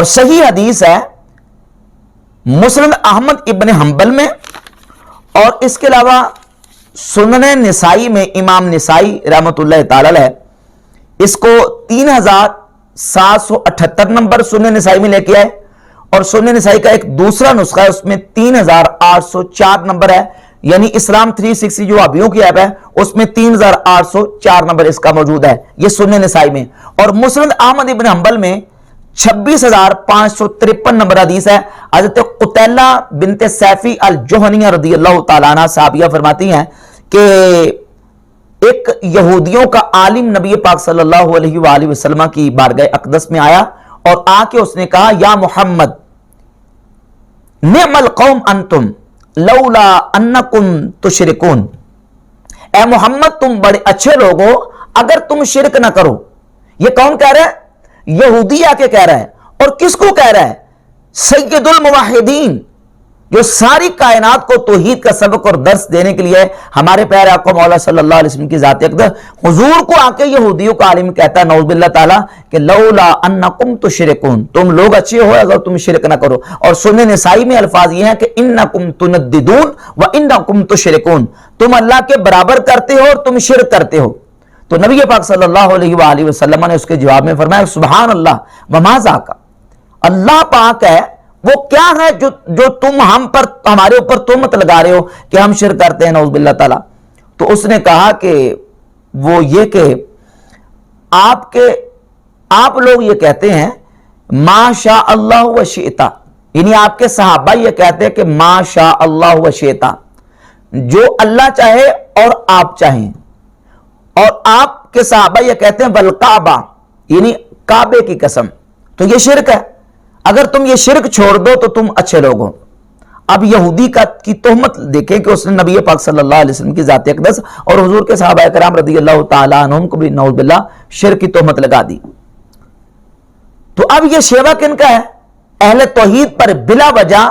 اور صحیح حدیث ہے مسند احمد ابن حنبل میں، اور اس کے علاوہ سنن نسائی میں امام نسائی رحمۃ اللہ تعالی علیہ اس کو 3778 نمبر سنن نسائی میں لے کے آئے، اور سنن نسائی کا ایک دوسرا نسخہ ہے اس میں 3804 نمبر ہے، یعنی اسلام 360 جو ابھیوں کی ایپ ہے اس میں 3804 نمبر اس کا موجود ہے، یہ سنن نسائی میں۔ اور مسند احمد ابن حنبل میں 26553 نمبر حدیث ہے۔ حضرت قتیلہ بنت سیفی الجہنیہ رضی اللہ تعالیٰ عنہ صحابیہ فرماتی ہیں کہ ایک یہودیوں کا عالم نبی پاک صلی اللہ علیہ وآلہ وسلم کی بارگاہ اقدس میں آیا اور آ کے اس نے کہا یا محمد نعم القوم انتم لولا انکم تشرکون، اے محمد تم بڑے اچھے لوگ ہو اگر تم شرک نہ کرو۔ یہ کون کہہ رہا ہے؟ یہودی آ کے کہہ رہا ہے، اور کس کو کہہ رہا ہے؟ سید الموحدین، جو ساری کائنات کو توحید کا سبق اور درس دینے کے لیے ہمارے پیارے آقا مولا صلی اللہ علیہ وسلم کی ذات اقدس حضور کو آ کے یہودیوں کا عالم کہتا ہے نعوذ باللہ تعالیٰ کہ لولا انکم تشرکون، تم لوگ اچھے ہو اگر تم شرک نہ کرو۔ اور سنن نسائی میں الفاظ یہ ہیں کہ انکم تنددون و انکم تشرکون، تم اللہ کے برابر کرتے ہو اور تم شرک کرتے ہو۔ تو نبی پاک صلی اللہ علیہ وآلہ وسلم نے اس کے جواب میں فرمایا سبحان اللہ وما ذاک، اللہ پاک ہے وہ کیا ہے جو تم ہمارے اوپر تہمت لگا رہے ہو کہ ہم شرک کرتے ہیں نعوذ باللہ تعالیٰ۔ تو اس نے کہا کہ وہ یہ کہ آپ لوگ یہ کہتے ہیں ما شاء اللہ و شئتا، یعنی آپ کے صحابہ یہ کہتے ہیں کہ ما شاء اللہ و شئتا، جو اللہ چاہے اور آپ چاہیں، اور آپ کے صحابہ یہ کہتے ہیں والکعبہ، یعنی کعبے کی قسم۔ تو یہ شرک ہے، اگر تم یہ شرک چھوڑ دو تو تم اچھے لوگ ہو۔ اب یہودی کی تہمت دیکھیں کہ اس نے نبی پاک صلی اللہ علیہ وسلم کی ذات اقدس اور حضور کے صحابہ کرام رضی اللہ تعالیٰ عنہم کو بھی نعوذ باللہ شرک کی تہمت لگا دی۔ تو اب یہ شیوا کن کا ہے؟ اہل توحید پر بلا وجہ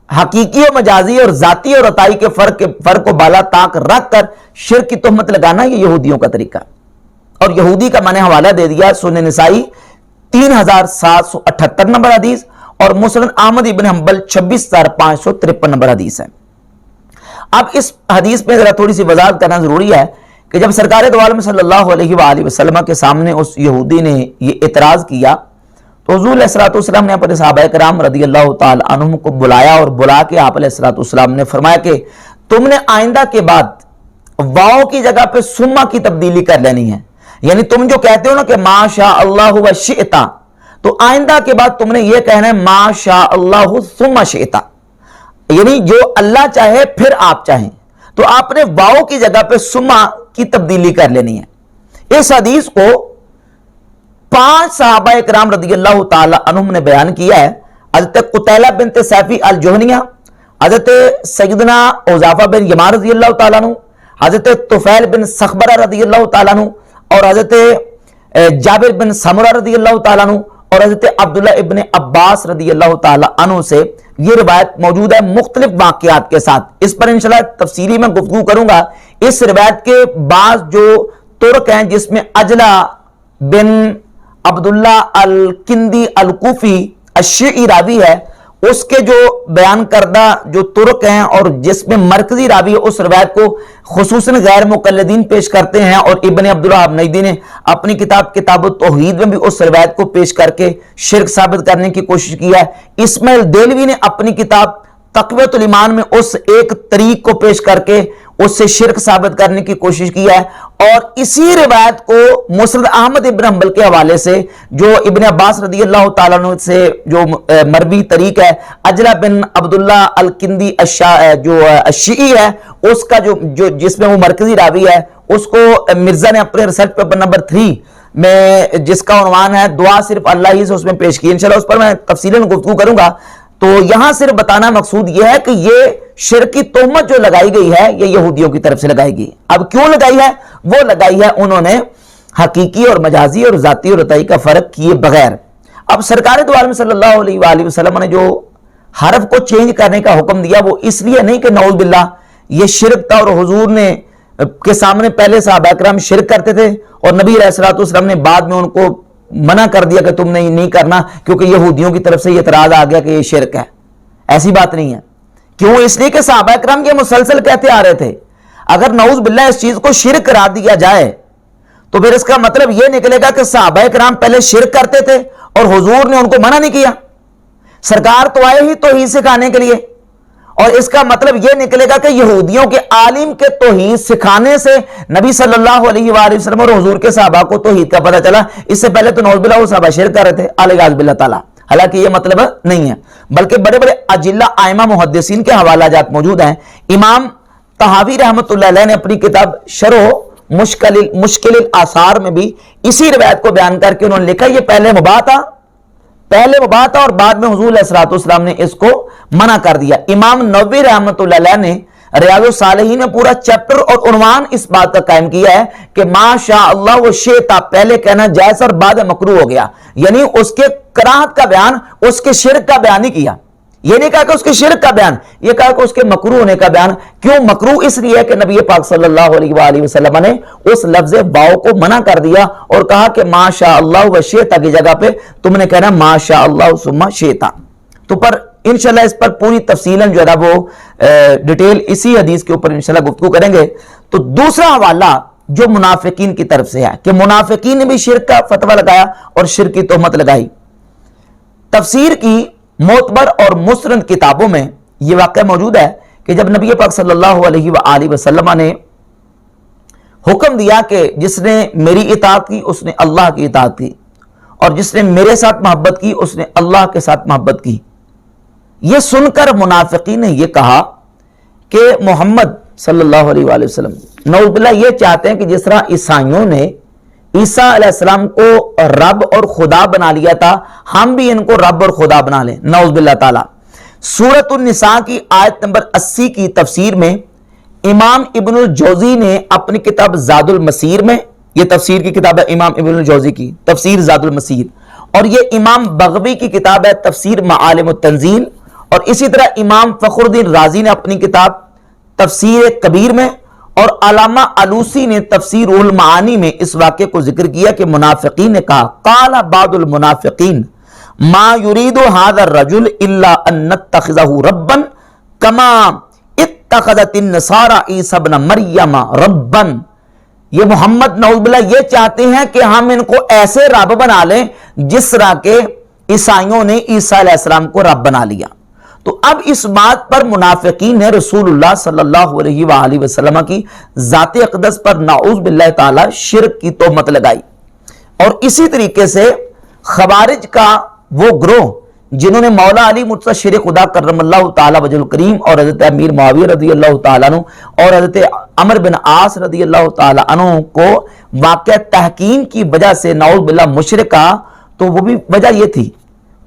حقیقی و مجازی اور ذاتی اور عطائی کے فرق کو بالا طاق رکھ کر شرک کی تہمت لگانا یہ یہودیوں کا طریقہ۔ اور یہودی کا میں نے حوالہ دے دیا سنن نسائی 3778 نمبر حدیث، اور مسند احمد ابن حنبل 26553 نمبر حدیث ہے۔ اب اس حدیث میں ذرا تھوڑی سی وضاحت کرنا ضروری ہے کہ جب سرکار دو عالم صلی اللہ علیہ وآلہ وسلم کے سامنے اس یہودی نے یہ اعتراض کیا تو حضور علیہ الصلوۃ والسلام نے اپنے صحابہ کرام رضی اللہ تعالی عنہم کو بلایا، اور بلا کے آپ علیہ الصلوۃ والسلام نے فرمایا کہ تم نے آئندہ کے بعد واو کی جگہ پہ سما کی تبدیلی کر لینی ہے، یعنی تم جو کہتے ہو نا کہ ما شاء اللہ و شئتا، تو آئندہ کے بعد تم نے یہ کہنا ہے ما شاء اللہ ثم شئتا، یعنی جو اللہ چاہے پھر آپ چاہیں۔ تو آپ نے واو کی جگہ پہ سما کی تبدیلی کر لینی ہے۔ اس حدیث کو 5 صحابہ کرام رضی اللہ تعالی عنہم نے بیان کیا ہے، حضرت قتیلہ بنت سیفی الجہنیہ، حضرت سیدنا حذیفہ بن یمان رضی اللہ تعالیٰ عنہ، حضرت طفیل بن سخبرہ رضی اللہ تعالیٰ عنہ، اور حضرت جابر بن سمرہ رضی اللہ تعالیٰ عنہ، اور حضرت عبداللہ ابن عباس رضی اللہ تعالیٰ عنہ سے یہ روایت موجود ہے مختلف واقعات کے ساتھ۔ اس پر انشاءاللہ تفصیلی میں گفتگو کروں گا۔ اس روایت کے بعض جو طرق ہیں جس میں عجلہ بن عبداللہ الکندی الکوفی الشیعی راوی ہے، اس کے جو بیان کردہ جو طرق ہیں اور جس میں مرکزی راوی اس روایت کو خصوصاً غیر مقلدین پیش کرتے ہیں، اور ابن عبداللہ ابنیدی نے اپنی کتاب التوحید میں بھی اس روایت کو پیش کر کے شرک ثابت کرنے کی کوشش کی ہے۔ اسماعیل دیلوی نے اپنی کتاب تقویۃ الایمان میں اس ایک طریق کو پیش کر کے اس سے شرک ثابت کرنے کی کوشش کی ہے، اور اسی روایت کو مسند احمد ابن حنبل کے حوالے سے جو ابن عباس رضی اللہ تعالیٰ عنہ سے جو مروی طریق ہے عجلہ بن عبداللہ الکندی جو الشیعی ہے، اس کا جو جس میں وہ مرکزی راوی ہے، اس کو مرزا نے اپنے ریسرچ پیپر نمبر 3 میں جس کا عنوان ہے دعا صرف اللہ ہی سے اس میں پیش کی، انشاءاللہ اس پر میں تفصیلاً گفتگو کروں گا۔ تو یہاں صرف بتانا مقصود یہ ہے کہ یہ شرک کی تہمت جو لگائی گئی ہے یہ یہودیوں کی طرف سے لگائی گئی۔ اب کیوں لگائی ہے؟ وہ لگائی ہے انہوں نے حقیقی اور مجازی اور ذاتی اور عطائی کا فرق کیے بغیر۔ اب سرکار دو عالم صلی اللہ علیہ وآلہ وسلم نے جو حرف کو چینج کرنے کا حکم دیا وہ اس لیے نہیں کہ نعوذ باللہ یہ شرک تھا، اور حضور نے کے سامنے پہلے صحابہ کرام شرک کرتے تھے اور نبی علیہ الصلوۃ والسلام نے بعد میں ان کو منع کر دیا کہ تم نے نہیں کرنا کیونکہ یہودیوں کی طرف سے یہ اعتراض آ گیا کہ یہ شرک ہے. ایسی بات نہیں ہے. کیوں؟ اس لیے کہ صحابہ کرام یہ مسلسل کہتے آ رہے تھے. اگر نعوذ باللہ اس چیز کو شرک قرار دیا جائے تو پھر اس کا مطلب یہ نکلے گا کہ صحابہ کرام پہلے شرک کرتے تھے اور حضور نے ان کو منع نہیں کیا. سرکار تو آئے ہی توحید سکھانے کے لیے، اور اس کا مطلب یہ نکلے گا کہ یہودیوں کے عالم کے توحید سکھانے سے نبی صلی اللہ علیہ وآلہ وسلم اور حضور کے صحابہ کو توحید کا پتہ چلا. اس سے پہلے تو نعوذ باللہ وہ صحابہ شرک کر رہے تھے الیاذ باللہ تعالی. حالانکہ یہ مطلب نہیں ہے، بلکہ بڑے بڑے اجلہ ائمہ محدثین کے حوالہ جات موجود ہیں. امام طحاوی رحمۃ اللہ علیہ نے اپنی کتاب شرح مشکل الاثار میں بھی اسی روایت کو بیان کر کے انہوں نے لکھا یہ پہلے مباح تھا اور بعد میں حضور علیہ السلام نے اس کو منع کر دیا. امام نووی رحمۃ اللہ علیہ نے ریاض الصالحین میں پورا چیپٹر اور عنوان اس بات کا قائم کیا ہے کہ ما شاء اللہ و شئت پہلے کہنا جائز اور بعد مکروہ ہو گیا. یعنی اس کے کراہت کا بیان، اس کے شرک کا بیان نہیں کیا. یہ نہیں کہا کہ اس کے شرک کا بیان، یہ کہا کہ اس کے مکروہ ہونے کا بیان. کیوں مکروہ؟ اس لیے کہ نبی پاک صلی اللہ علیہ وآلہ وسلم نے اس لفظ واو کو منع کر دیا اور کہا کہ ما شاء اللہ و شئت کی جگہ پہ تم نے کہنا ما شاء اللہ ثم شئت. تو پر انشاءاللہ اس پر پوری تفصیلاً جو ہے وہ ڈیٹیل اسی حدیث کے اوپر انشاءاللہ گفتگو کریں گے. تو دوسرا حوالہ جو منافقین کی طرف سے ہے کہ منافقین نے بھی شرک کا فتویٰ لگایا اور شرک کی تہمت لگائی. تفسیر کی معتبر اور مستند کتابوں میں یہ واقعہ موجود ہے کہ جب نبی پاک صلی اللہ علیہ وآلہ وسلم نے حکم دیا کہ جس نے میری اطاعت کی اس نے اللہ کی اطاعت کی، اور جس نے میرے ساتھ محبت کی اس نے اللہ کے ساتھ محبت کی، یہ سن کر منافقین نے یہ کہا کہ محمد صلی اللہ علیہ وآلہ وسلم نعوذ باللہ یہ چاہتے ہیں کہ جس طرح عیسائیوں نے عیسیٰ علیہ السلام کو رب اور خدا بنا لیا تھا، ہم بھی ان کو رب اور خدا بنا لیں نعوذ باللہ تعالی. سورۃ النساء کی آیت نمبر 80 کی تفسیر میں امام ابن الجوزی نے اپنی کتاب زاد المسیر میں، یہ تفسیر کی کتاب ہے امام ابن الجوزی کی تفسیر زاد المسیر، اور یہ امام بغوی کی کتاب ہے تفسیر معالم التنزیل، اور اسی طرح امام فخر الدین رازی نے اپنی کتاب تفسیر کبیر میں، اور علامہ علوسی نے تفسیر المعانی میں اس واقعے کو ذکر کیا کہ منافقین نے کہا قال بعض المنافقین ما يريد هذا الرجل الا ان نتخذه ربا كما اتخذت النصارى عيسى ابن مريم ربا. یہ محمد نعوذ باللہ یہ چاہتے ہیں کہ ہم ان کو ایسے رب بنا لیں جس طرح کے عیسائیوں نے عیسیٰ علیہ السلام کو رب بنا لیا. تو اب اس بات پر منافقین نے رسول اللہ صلی اللہ علیہ وآلہ وسلم کی ذات اقدس پر نعوذ باللہ تعالی شرک کی تہمت لگائی. اور اسی طریقے سے خوارج کا وہ گروہ جنہوں نے مولا علی مرتضی شیر خدا کرم اللہ تعالی وجہ الکریم اور حضرت امیر معاویہ رضی اللہ تعالیٰ عنہ اور حضرت عمر بن عاص رضی اللہ تعالیٰ عنہ کو واقع تحکیم کی وجہ سے نعوذ باللہ مشرک کہا، تو وہ بھی وجہ یہ تھی.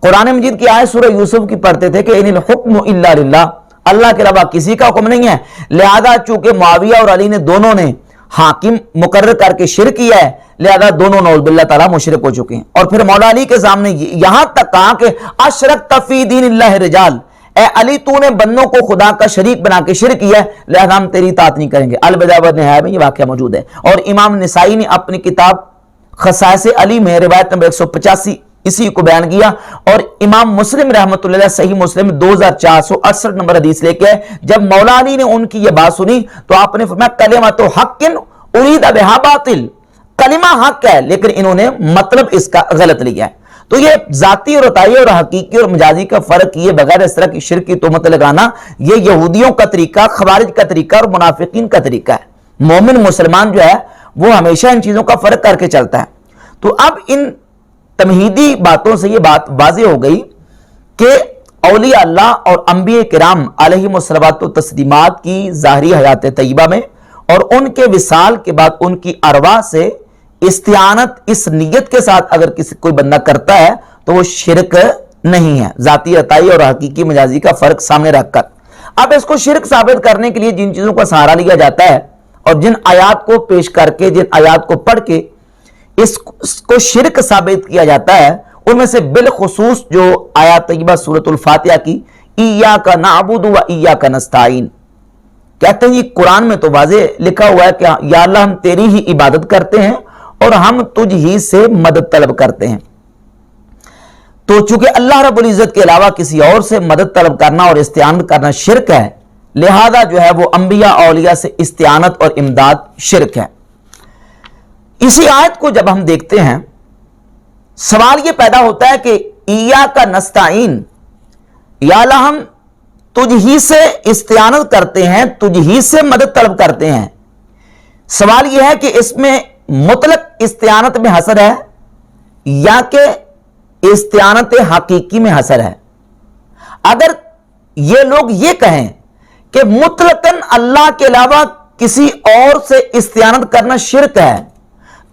قرآن مجید کی آیت سورہ یوسف کی پڑھتے تھے کہ ان الحکم الا للہ، اللہ کے علاوہ کسی کا حکم نہیں ہے. لہذا چونکہ معاویہ اور علی نے دونوں نے حاکم مقرر کر کے شرک کیا ہے، لہذا دونوں نعوذ باللہ تعالیٰ مشرک ہو چکے ہیں. اور پھر مولا علی کے سامنے یہاں تک کہا کہ اشرکت فی دین اللہ رجال، اے علی تو نے بندوں کو خدا کا شریک بنا کے شرک کیا ہے، لہذا ہم تیری اطاعت نہیں کریں گے. البدایہ والنہایہ میں یہ واقعہ موجود ہے. اور امام نسائی نے اپنی کتاب خصائص علی میں روایت نمبر 185 اسی کو بیان کیا. اور امام مسلم رحمۃ اللہ علیہ صحیح مسلم 2468 نمبر حدیث لے کے جب مولا علی نے ان کی یہ بات سنی تو آپ نے فرمایا کلمۃ حق ارید بہا باطل، کلمہ حق ہے لیکن انہوں نے مطلب اس کا غلط لیا ہے. تو یہ ذاتی اور عطائی اور حقیقی اور مجازی کا فرق کیے بغیر اس طرح کی شرک کی تہمت لگانا یہ یہودیوں کا طریقہ، خوارج کا طریقہ اور منافقین کا طریقہ ہے. مومن مسلمان جو ہے وہ ہمیشہ ان چیزوں کا فرق کر کے چلتا ہے. تو اب ان تمہیدی باتوں سے یہ بات واضح ہو گئی کہ اولیاء اللہ اور انبیاء کرام علیہم الصلوات و تسلیمات کی ظاہری حیات طیبہ میں اور ان کے وصال کے بعد ان کی ارواح سے استعانت اس نیت کے ساتھ اگر کوئی بندہ کرتا ہے تو وہ شرک نہیں ہے، ذاتی عطائی اور حقیقی مجازی کا فرق سامنے رکھ کر. اب اس کو شرک ثابت کرنے کے لیے جن چیزوں کا سہارا لیا جاتا ہے اور جن آیات کو پیش کر کے، جن آیات کو پڑھ کے اس کو شرک ثابت کیا جاتا ہے، ان میں سے بالخصوص جو آیات طیبہ سورۃ الفاتحہ کی ایاک نعبد و ایاک نستعین، کہتے ہیں یہ قرآن میں تو واضح لکھا ہوا ہے کہ یا اللہ ہم تیری ہی عبادت کرتے ہیں اور ہم تجھ ہی سے مدد طلب کرتے ہیں۔ تو چونکہ اللہ رب العزت کے علاوہ کسی اور سے مدد طلب کرنا اور استعانت کرنا شرک ہے، لہذا جو ہے وہ انبیاء اولیاء سے استعانت اور امداد شرک ہے۔ اسی آیت کو جب ہم دیکھتے ہیں، سوال یہ پیدا ہوتا ہے کہ ایاک نستعین، یا اللہ ہم تجھ ہی سے استعانت کرتے ہیں، تجھ ہی سے مدد طلب کرتے ہیں۔ سوال یہ ہے کہ اس میں مطلق استعانت میں حصر ہے یا کہ استعانت حقیقی میں حصر ہے؟ اگر یہ لوگ یہ کہیں کہ مطلقاً اللہ کے علاوہ کسی اور سے استعانت کرنا شرک ہے،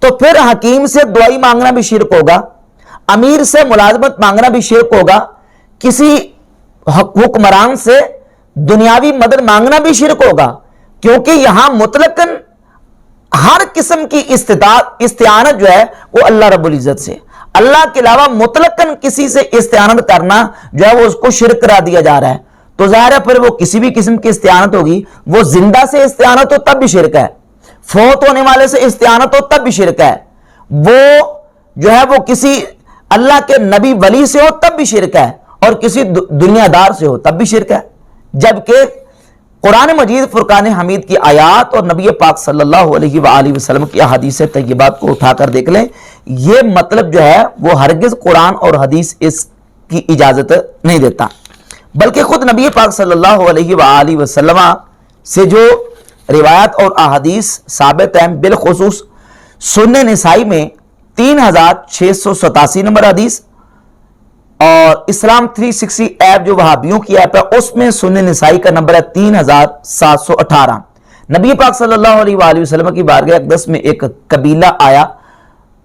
تو پھر حکیم سے دعائی مانگنا بھی شرک ہوگا، امیر سے ملازمت مانگنا بھی شرک ہوگا، کسی حکمران سے دنیاوی مدد مانگنا بھی شرک ہوگا، کیونکہ یہاں مطلقاً ہر قسم کی استعانت جو ہے وہ اللہ رب العزت سے، اللہ کے علاوہ مطلقاً کسی سے استعانت کرنا جو ہے وہ اس کو شرک کرا دیا جا رہا ہے۔ تو ظاہر ہے پھر وہ کسی بھی قسم کی استعانت ہوگی، وہ زندہ سے استعانت ہو تب بھی شرک ہے، فوت ہونے والے سے استعانت ہو تب بھی شرک ہے، وہ جو ہے وہ کسی اللہ کے نبی ولی سے ہو تب بھی شرک ہے، اور کسی دنیا دار سے ہو تب بھی شرک ہے۔ جبکہ قرآن مجید فرقان حمید کی آیات اور نبی پاک صلی اللہ علیہ وآلہ وسلم کی احادیث طیبات کو اٹھا کر دیکھ لیں، یہ مطلب جو ہے وہ ہرگز قرآن اور حدیث اس کی اجازت نہیں دیتا، بلکہ خود نبی پاک صلی اللہ علیہ وآلہ وسلم سے جو روایت اور احادیث ثابت ہیں، بالخصوص سنن نسائی میں 3687 نمبر حدیث، اور اسلام 360 ایپ جو وہابیوں کی ایپ ہے اس میں سنن نسائی کا نمبر ہے 3718۔ نبی پاک صلی اللہ علیہ وآلہ وسلم کی بارگاہ اقدس میں ایک قبیلہ آیا،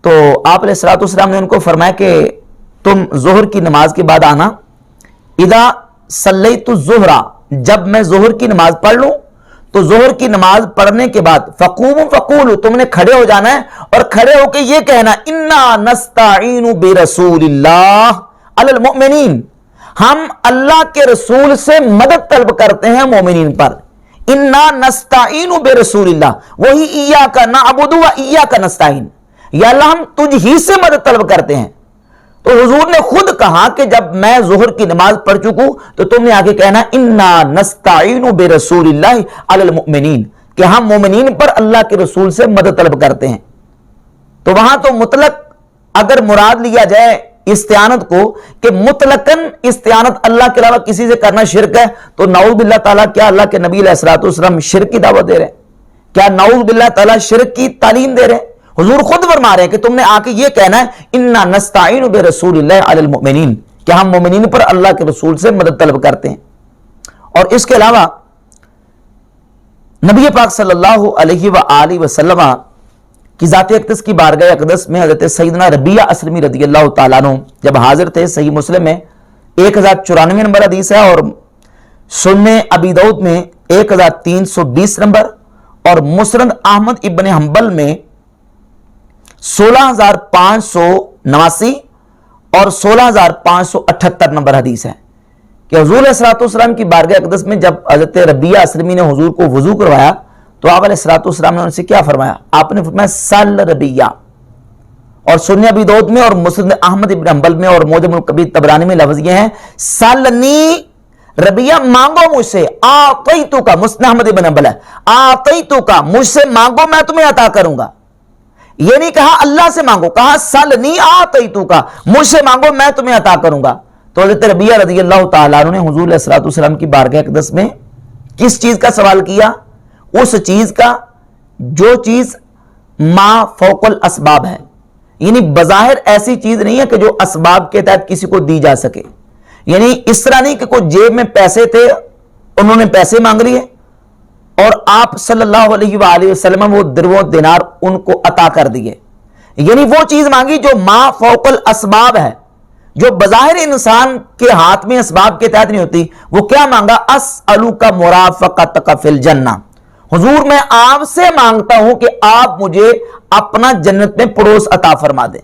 تو آپ علیہ الصلوۃ والسلام نے ان کو فرمایا کہ تم ظہر کی نماز کے بعد آنا، اذا صلیت الظہر، جب میں ظہر کی نماز پڑھ لوں تو ظہر کی نماز پڑھنے کے بعد فقوموا فقولوا، تم نے کھڑے ہو جانا ہے اور کھڑے ہو کے یہ کہنا انا نستعین برسول اللہ علی المؤمنین، ہم اللہ کے رسول سے مدد طلب کرتے ہیں مومنین پر۔ انا نستعین برسول اللہ، وہی ایاک نعبد و ایاک نستعین، یا اللہ ہم تجھ ہی سے مدد طلب کرتے ہیں۔ تو حضور نے خود کہا کہ جب میں ظہر کی نماز پڑھ چکوں تو تم نے آگے کہنا انا نستعین برسول اللہ علی المؤمنین، کہ ہم مومنین پر اللہ کے رسول سے مدد طلب کرتے ہیں۔ تو وہاں تو مطلق اگر مراد لیا جائے استعانت کو کہ مطلقاً استعانت اللہ کے علاوہ کسی سے کرنا شرک ہے، تو نعوذ باللہ تعالیٰ کیا اللہ کے نبی علیہ الصلوۃ والسلام شرک کی دعوت دے رہے ہیں؟ کیا نعوذ باللہ تعالیٰ شرک کی تعلیم دے رہے ہیں؟ حضور خود فرما رہے ہیں کہ تم نے آ کے یہ کہنا ہے انا نستعین برسول اللہ علی المؤمنین، کہ ہم مومنین پر اللہ کے رسول سے مدد طلب کرتے ہیں۔ اور اس کے علاوہ نبی پاک صلی اللہ علیہ وآلہ وسلم کی ذات اقدس کی بارگاہ اقدس میں حضرت سیدنا ربیعہ اسلمی رضی اللہ تعالیٰ عنہ جب حاضر تھے، صحیح مسلم میں 1094 نمبر حدیث ہے، اور سنن ابی داؤد میں 1320 نمبر، اور مسند احمد ابن حنبل میں 16589 اور 16578 نمبر حدیث ہے کہ حضور علیہ الصلوۃ والسلام کی بارگاہ اقدس میں جب حضرت ربیعہ اسلمی نے حضور کو وضو کروایا تو آپ علیہ الصلوۃ والسلام نے ان سے کیا فرمایا؟ آپ نے فرمایا سل ربیعہ، اور سنن ابی داؤد میں اور مسند احمد ابن حنبل میں اور معجم الکبیر طبرانی میں لفظ یہ ہیں سلنی ربیعہ، مانگو مجھ سے، آتیتو کا، مسند احمد ابن حنبل ہے، آتیتو کا، مجھ سے مانگو میں تمہیں عطا کروں گا۔ یہ نہیں کہا اللہ سے مانگو، کہا سلنی آتیتو کا، مجھ سے مانگو میں تمہیں عطا کروں گا۔ تو حضرت ربیعہ رضی اللہ تعالیٰ عنہ نے حضور علیہ الصلوۃ والسلام کی بارگاہ اقدس میں کس چیز کا سوال کیا؟ اس چیز کا جو چیز ما فوق الاسباب ہے، یعنی بظاہر ایسی چیز نہیں ہے کہ جو اسباب کے تحت کسی کو دی جا سکے، یعنی اس طرح نہیں کہ کوئی جیب میں پیسے تھے انہوں نے پیسے مانگ لیے اور آپ صلی اللہ علیہ وآلہ وسلم وہ درو دینار ان کو عطا کر دیے، یعنی وہ چیز مانگی جو ما فوق الاسباب ہے، جو بظاہر انسان کے ہاتھ میں اسباب کے تحت نہیں ہوتی۔ وہ کیا مانگا؟ اسألوک مرافقتک فی الجنہ، حضور میں آپ سے مانگتا ہوں کہ آپ مجھے اپنا جنت میں پڑوس عطا فرما دیں۔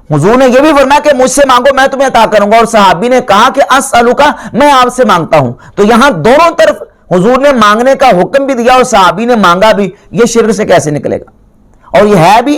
حضور نے یہ بھی فرمایا کہ مجھ سے مانگو میں تمہیں عطا کروں گا، اور صحابی نے کہا کہ اسألوک، میں آپ سے مانگتا ہوں۔ تو یہاں دونوں طرف حضور نے مانگنے کا حکم بھی دیا اور صحابی نے مانگا بھی، یہ شرک سے کیسے نکلے گا؟ اور یہ ہے بھی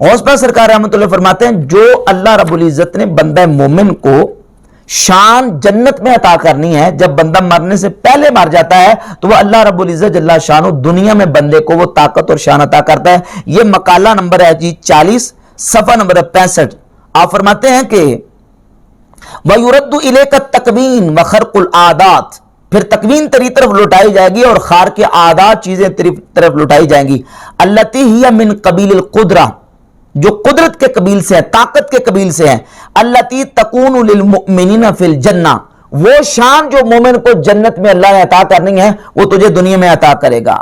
غوث پاک سرکار رحمۃ اللہ فرماتے ہیں جو اللہ رب العزت نے بندہ مومن کو شان جنت میں عطا کرنی ہے، جب بندہ مرنے سے پہلے مر جاتا ہے تو وہ اللہ رب العزت جل شانہ دنیا میں بندے کو وہ طاقت اور شان عطا کرتا ہے۔ یہ مقالہ نمبر ہے جی 40 صفحہ نمبر 65۔ آپ فرماتے ہیں کہ وَيُرَدُّ إِلَيْكَ التَّكْوِينُ وَخَرْقُ الْعَادَاتِ، پھر تکوین تیری طرف لوٹائی جائے گی اور خارق عادات چیزیں تیری طرف لوٹائی جائیں گی۔ الَّتِي هِيَ مِنْ قَبِيلِ الْقُدْرَةِ، جو قدرت کے قبیل سے ہیں، طاقت کے قبیل سے ہیں۔ الَّتِي تَكُونُ لِلْمُؤْمِنِينَ فِي الْجَنَّةِ، وہ شان جو مومن کو جنت میں اللہ نے عطا کرنی ہے وہ تجھے دنیا میں عطا کرے گا۔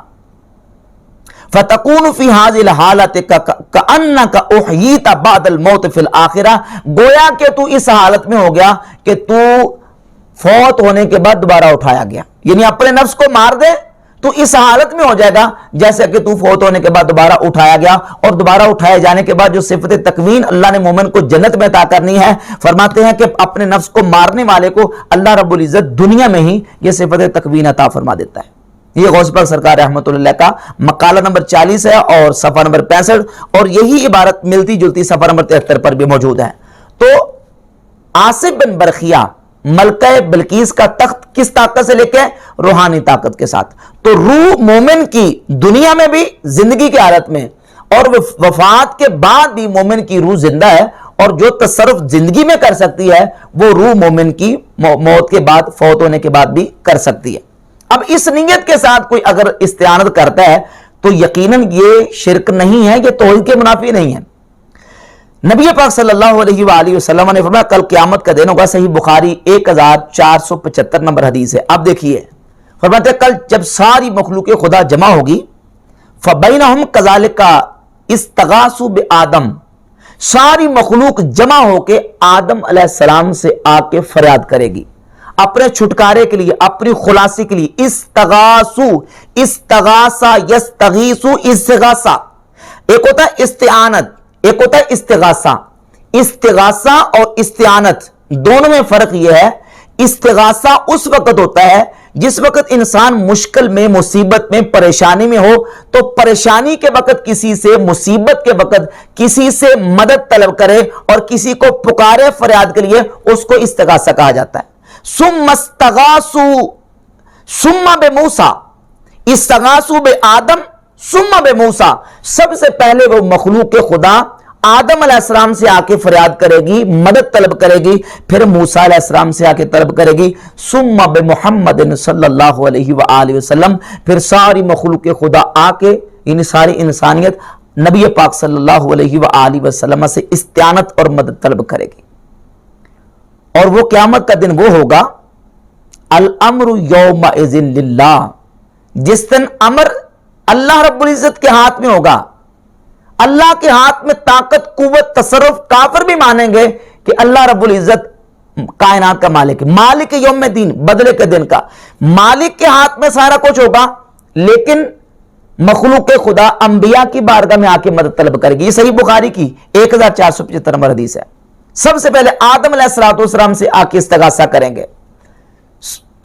فَتَكُونُ فِي هَذِهِ الْحَالَةِ كَأَنَّكَ أُحْيِيتَ بَعْدَ الْمَوْتِ فِي الْآخِرَةِ، گویا کہ تو اس حالت میں ہو گیا کہ تو فوت ہونے کے بعد دوبارہ اٹھایا گیا، یعنی اپنے نفس کو مار دے تو اس حالت میں ہو جائے گا جیسے کہ تو فوت ہونے کے بعد دوبارہ اٹھایا گیا، اور دوبارہ اٹھائے جانے کے بعد جو صفت تکوین اللہ نے مومن کو جنت میں عطا کرنی ہے، فرماتے ہیں کہ اپنے نفس کو مارنے والے کو اللہ رب العزت دنیا میں ہی یہ صفت تکوین عطا فرما دیتا ہے۔ یہ غوث پاک سرکار رحمۃ اللہ کا مقالہ نمبر 40 ہے اور صفحہ نمبر 65، اور یہی عبارت ملتی جلتی صفحہ نمبر 73 پر بھی موجود ہے۔ تو آصف بن برخیہ ملکہ بلقیس کا تخت کس طاقت سے لے کے؟ روحانی طاقت کے ساتھ۔ تو روح مومن کی دنیا میں بھی زندگی کی حالت میں اور وفات کے بعد بھی مومن کی روح زندہ ہے، اور جو تصرف زندگی میں کر سکتی ہے وہ روح مومن کی موت کے بعد، فوت ہونے کے بعد بھی کر سکتی ہے۔ اب اس نیت کے ساتھ کوئی اگر استعانت کرتا ہے تو یقیناً یہ شرک نہیں ہے، یہ توحید کے منافی نہیں ہے۔ نبی پاک صلی اللہ علیہ وآلہ وسلم نے فرمایا کل قیامت کا دن ہوگا، صحیح بخاری 1475 نمبر حدیث ہے۔ اب دیکھیے فرماتے ہیں کل جب ساری مخلوق خدا جمع ہوگی، فَبَيْنَهُمْ كَذَلِكَ اسْتَغَاثُوا بِآدَمَ، ساری مخلوق جمع ہو کے آدم علیہ السلام سے آ کے فریاد کرے گی اپنے چھٹکارے کے لیے، اپنی خلاصی کے لیے۔ استغاثو، استغاثہ، یستغیثو، استغاثہ، ایک ہوتا ہے استعانت، ایک ہوتا ہے استغاثہ۔ استغاثہ اور استعانت دونوں میں فرق یہ ہے، استغاثہ اس وقت ہوتا ہے جس وقت انسان مشکل میں، مصیبت میں، پریشانی میں ہو، تو پریشانی کے وقت کسی سے، مصیبت کے وقت کسی سے مدد طلب کرے اور کسی کو پکارے فریاد کے لیے، اس کو استغاثہ کہا جاتا ہے۔ ثم استغاثوا ثم بموسیٰ، استغاثوا بآدم ثم بموسیٰ، سب سے پہلے وہ مخلوق خدا آدم علیہ السلام سے آ کے فریاد کرے گی، مدد طلب کرے گی، پھر موسیٰ علیہ السلام سے آ کے طلب کرے گی، ثم بمحمد صلی اللہ علیہ وآلہ وسلم، پھر ساری مخلوق خدا آ کے، یعنی ساری انسانیت نبی پاک صلی اللہ علیہ وآلہ وسلم سے استعانت اور مدد طلب کرے گی۔ اور وہ قیامت کا دن وہ ہوگا الامر یومئذ للہ، جس دن امر اللہ رب العزت کے ہاتھ میں ہوگا۔ اللہ کے ہاتھ میں طاقت، قوت، تصرف، کافر بھی مانیں گے کہ اللہ رب العزت کائنات کا مالک ہے، مالک یوم دین، بدلے کے دن کا مالک کے ہاتھ میں سارا کچھ ہوگا، لیکن مخلوق خدا انبیاء کی بارگاہ میں آ کے مدد طلب کرے گی۔ یہ صحیح بخاری کی 1475 نمبر حدیث ہے۔ سب سے پہلے آدم علیہ السلام سے آ کے استغاثہ کریں گے،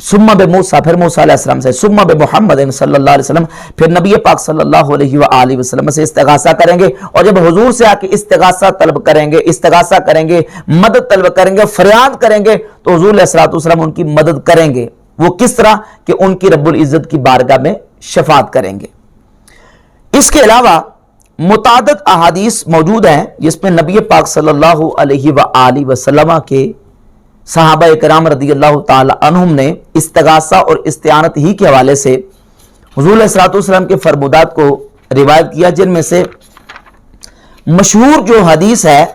ثم بموسیٰ، پھر موسیٰ علیہ السلام سے، ثم بمحمد صلی اللہ علیہ وسلم، پھر نبی پاک صلی اللہ علیہ وآلہ وسلم سے استغاثہ کریں گے۔ اور جب حضور سے آ کے استغاثہ طلب کریں گے، استغاثہ کریں گے، مدد طلب کریں گے، فریاد کریں گے، تو حضور علیہ السلام ان کی مدد کریں گے۔ وہ کس طرح کہ ان کی رب العزت کی بارگاہ میں شفاعت کریں گے۔ اس کے علاوہ متعدد احادیث موجود ہیں جس میں نبی پاک صلی اللہ علیہ وآلہ وسلم کے صحابہ کرام رضی اللہ تعالی عنہم نے استغاثہ اور استعانت ہی کے حوالے سے حضور علیہ السلام کے فرمودات کو روایت کیا، جن میں سے مشہور جو حدیث ہے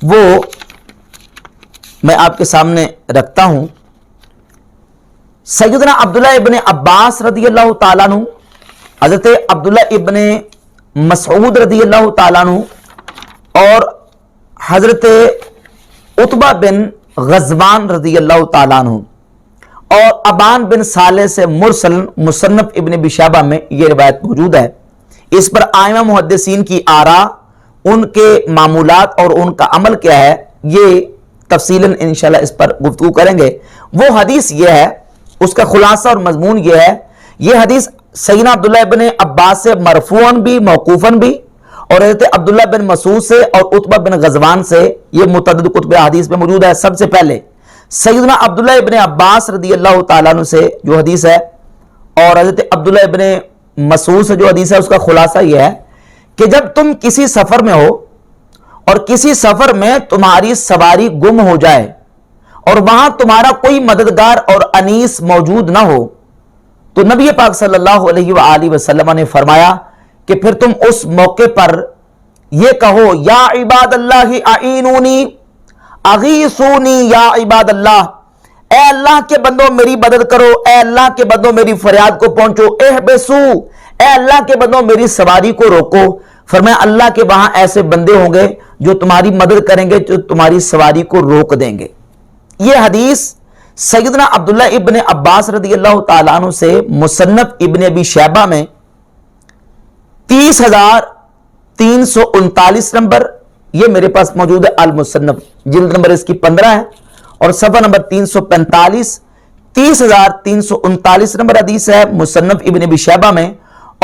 وہ میں آپ کے سامنے رکھتا ہوں۔ سیدنا عبداللہ ابن عباس رضی اللہ تعالیٰ عنہ، حضرت عبداللہ ابن مسعود رضی اللہ تعالیٰ عنہ اور حضرت عتبہ بن غزوان رضی اللہ تعالیٰ عنہ اور ابان بن صالح سے مرسل مصنف ابن ابی شیبہ میں یہ روایت موجود ہے۔ اس پر ائمہ محدثین کی آراء، ان کے معمولات اور ان کا عمل کیا ہے، یہ تفصیلاً انشاءاللہ اس پر گفتگو کریں گے۔ وہ حدیث یہ ہے، اس کا خلاصہ اور مضمون یہ ہے، یہ حدیث سیدنا عبداللہ ابن عباس سے مرفوعاً بھی، موقوفاً بھی اور حضرت عبداللہ بن مسعود سے اور عتبہ بن غزوان سے، یہ متعدد کتب حدیث میں موجود ہے۔ سب سے پہلے سیدنا عبداللہ ابن عباس رضی اللہ تعالیٰ عنہ سے جو حدیث ہے، اور حضرت عبداللہ ابن مسعود سے جو حدیث ہے، اس کا خلاصہ یہ ہے کہ جب تم کسی سفر میں ہو اور کسی سفر میں تمہاری سواری گم ہو جائے اور وہاں تمہارا کوئی مددگار اور انیس موجود نہ ہو، تو نبی پاک صلی اللہ علیہ وآلہ وسلم نے فرمایا کہ پھر تم اس موقع پر یہ کہو، یا عباد اللہ اعینونی اغیثونی یا عباد اللہ، اے اللہ کے بندوں میری مدد کرو، اے اللہ کے بندوں میری فریاد کو پہنچو، احبسو، اے اللہ کے بندوں میری سواری کو روکو۔ فرمایا اللہ کے وہاں ایسے بندے ہوں گے جو تمہاری مدد کریں گے، جو تمہاری سواری کو روک دیں گے۔ یہ حدیث سیدنا عبداللہ ابن عباس رضی اللہ تعالیٰ عنہ سے مصنف ابن ابی شیبہ میں 30,339 نمبر، یہ میرے پاس موجود ہے المصنف، جلد نمبر اس کی 15 ہے اور صفحہ نمبر 345، 30,339 نمبر حدیث ہے مصنف ابن ابی شیبہ میں،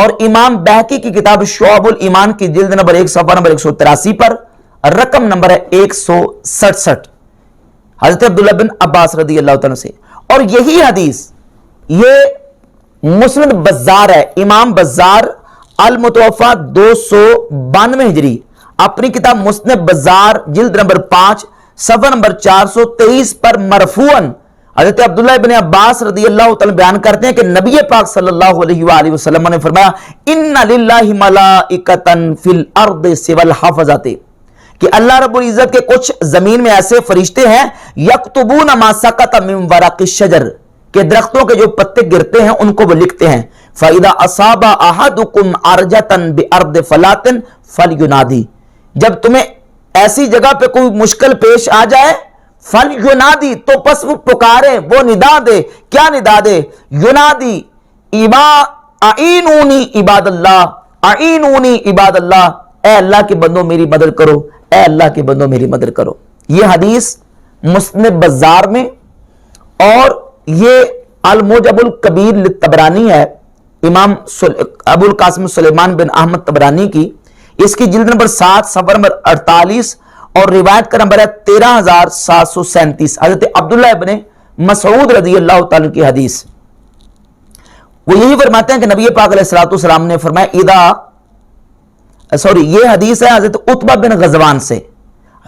اور امام بہقی کی کتاب شعب الایمان کی جلد نمبر 1 صفحہ نمبر 183 پر رقم نمبر ہے 167، حضرت عبداللہ بن عباس رضی اللہ تعالیٰ سے۔ اور یہی حدیث یہ مسند بزار ہے، امام بزار المتوفا 292 ہجری اپنی کتاب مسند بزار جلد نمبر 5 صفحہ نمبر 423 پر مرفوعاً حضرت عبداللہ ابن عباس رضی اللہ تعالیٰ بیان کرتے ہیں کہ نبی پاک صلی اللہ علیہ وآلہ وسلم نے فرمایا، ان للہ ملائکۃ فی الارض سوی الحفظۃ، کہ اللہ رب العزت کے کچھ زمین میں ایسے فرشتے ہیں، یکتبون ما سقط من ورق الشجر، کہ درختوں کے جو پتے گرتے ہیں ان کو وہ لکھتے ہیں، فَإِذَا أَصَابَ أَحَدُكُمْ أَرْجَةً بِأَرْضِ فَلَاتٍ فَلْيُنَادِي، جب تمہیں ایسی جگہ پہ کوئی مشکل پیش آ جائے، فَلْيُنَادِي، تو پس وہ پکارے، وہ ندا دے، کیا ندا دے؟ یونادی اعینونی عباد اللہ، اعینونی عباد اللہ، اے اللہ کے بندوں میری مدد کرو، اے اللہ کے بندوں میری مدد کرو۔ یہ حدیث مسند بزار میں، اور یہ الموجب الکبیر للطبرانی ہے، امام ابو القاسم سلیمان بن احمد طبرانی کی، اس کی جلد نمبر 7 صفحہ نمبر 48 اور روایت کا نمبر ہے 13,737، حضرت عبداللہ ابن مسعود رضی اللہ تعالیٰ کی حدیث۔ وہ یہی فرماتے ہیں کہ نبی پاک علیہ الصلوۃ والسلام نے فرمایا، یہ حدیث ہے حضرت عتبہ بن غزوان سے،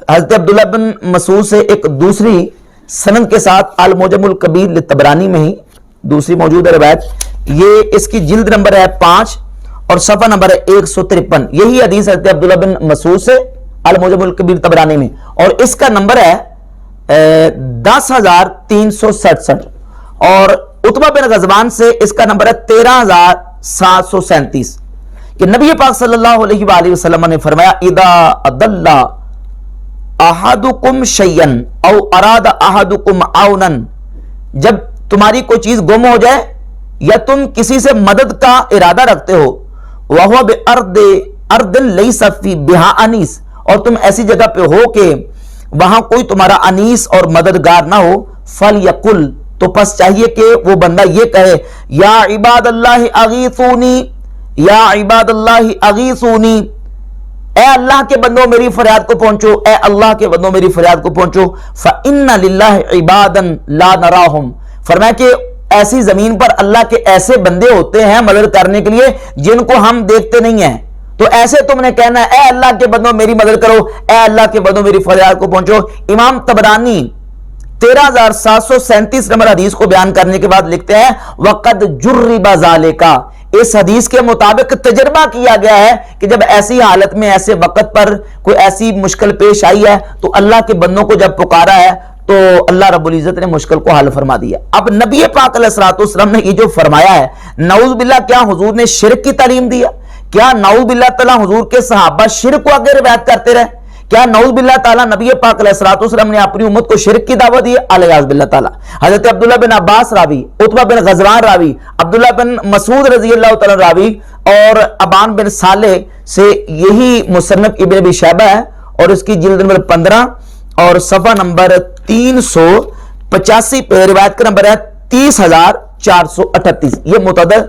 حضرت عبداللہ بن مسعود سے ایک دوسری سند کے ساتھ الموجم الکبیر للطبرانی میں ہی دوسری موجود ہے روایت، یہ اس کی جلد نمبر ہے 5 اور صفحہ نمبر ہے 153، یہی حدیث حضرت عبداللہ بن مسعود سے الموجم الکبیر طبرانی میں، اور اس کا نمبر ہے 10,367، اور عتبہ بن غزوان سے اس کا نمبر ہے 13,737، کہ نبی پاک صلی اللہ علیہ وآلہ وسلم نے فرمایا، اذا اضل احدکم شیئا او اراد احدکم عونا، جب تمہاری کوئی چیز گم ہو جائے یا تم کسی سے مدد کا ارادہ رکھتے ہو، وَهُوَ بِأَرْضٍ لَيْسَ بِهَا أَنِيسٌ، اور تم ایسی جگہ پہ ہو کہ وہاں کوئی تمہارا انیس اور مددگار نہ ہو، فَلْيَقُلْ، تو پس چاہیے کہ وہ بندہ یہ کہے، یا عباد اللہ اغیثونی، یا عباد اللہ اغیثونی، اے اللہ کے بندوں میری فریاد کو پہنچو، اے اللہ کے بندوں میری فریاد کو پہنچو، فَإِنَّ لِلَّهِ عِبَادًا لَا نَرَاهُمْ، فرمایا کہ ایسی زمین پر اللہ کے ایسے بندے ہوتے ہیں مدد کرنے کے لیے جن کو ہم دیکھتے نہیں ہیں، تو ایسے تم نے کہنا ہے، اے اللہ کے بندوں میری مدد کرو، اے اللہ کے بندوں میری فریاد کو پہنچو۔ امام طبرانی 13,737 نمبر حدیث کو بیان کرنے کے بعد لکھتے ہیں، وَقَدْ جُرِّبَ ذَلِكَ، اس حدیث کے مطابق تجربہ کیا گیا ہے کہ جب ایسی حالت میں ایسے وقت پر کوئی ایسی مشکل پیش آئی ہے تو اللہ کے بندوں کو جب پکارا ہے تو اللہ رب العزت نے مشکل کو حل فرما دیا۔ اب نبی پاک علیہ الصلوۃ والسلام نے یہ جو فرمایا ہے، نعوذ باللہ کیا حضور نے شرک کی تعلیم دیا؟ کیا نعوذ باللہ تعالیٰ حضور کے صحابہ شرک کو آگے روایت کرتے رہے؟ کیا نعوذ باللہ تعالیٰ نبی پاک علیہ الصلوۃ والسلام نے اپنی امت کو شرک کی دعوت دی؟ علیہ باللہ تعالیٰ حضرت عبداللہ بن عباس راوی، عتبہ بن غزوان راوی، عبداللہ بن مسعود رضی اللہ تعالیٰ راوی، اور ابان بن صالح سے یہی مصنف ابن ابی شیبہ ہے، اور اس کی جلد نمبر 15 اور صفحہ نمبر 385 پہ روایت کا نمبر ہے 30,438، یہ متعدد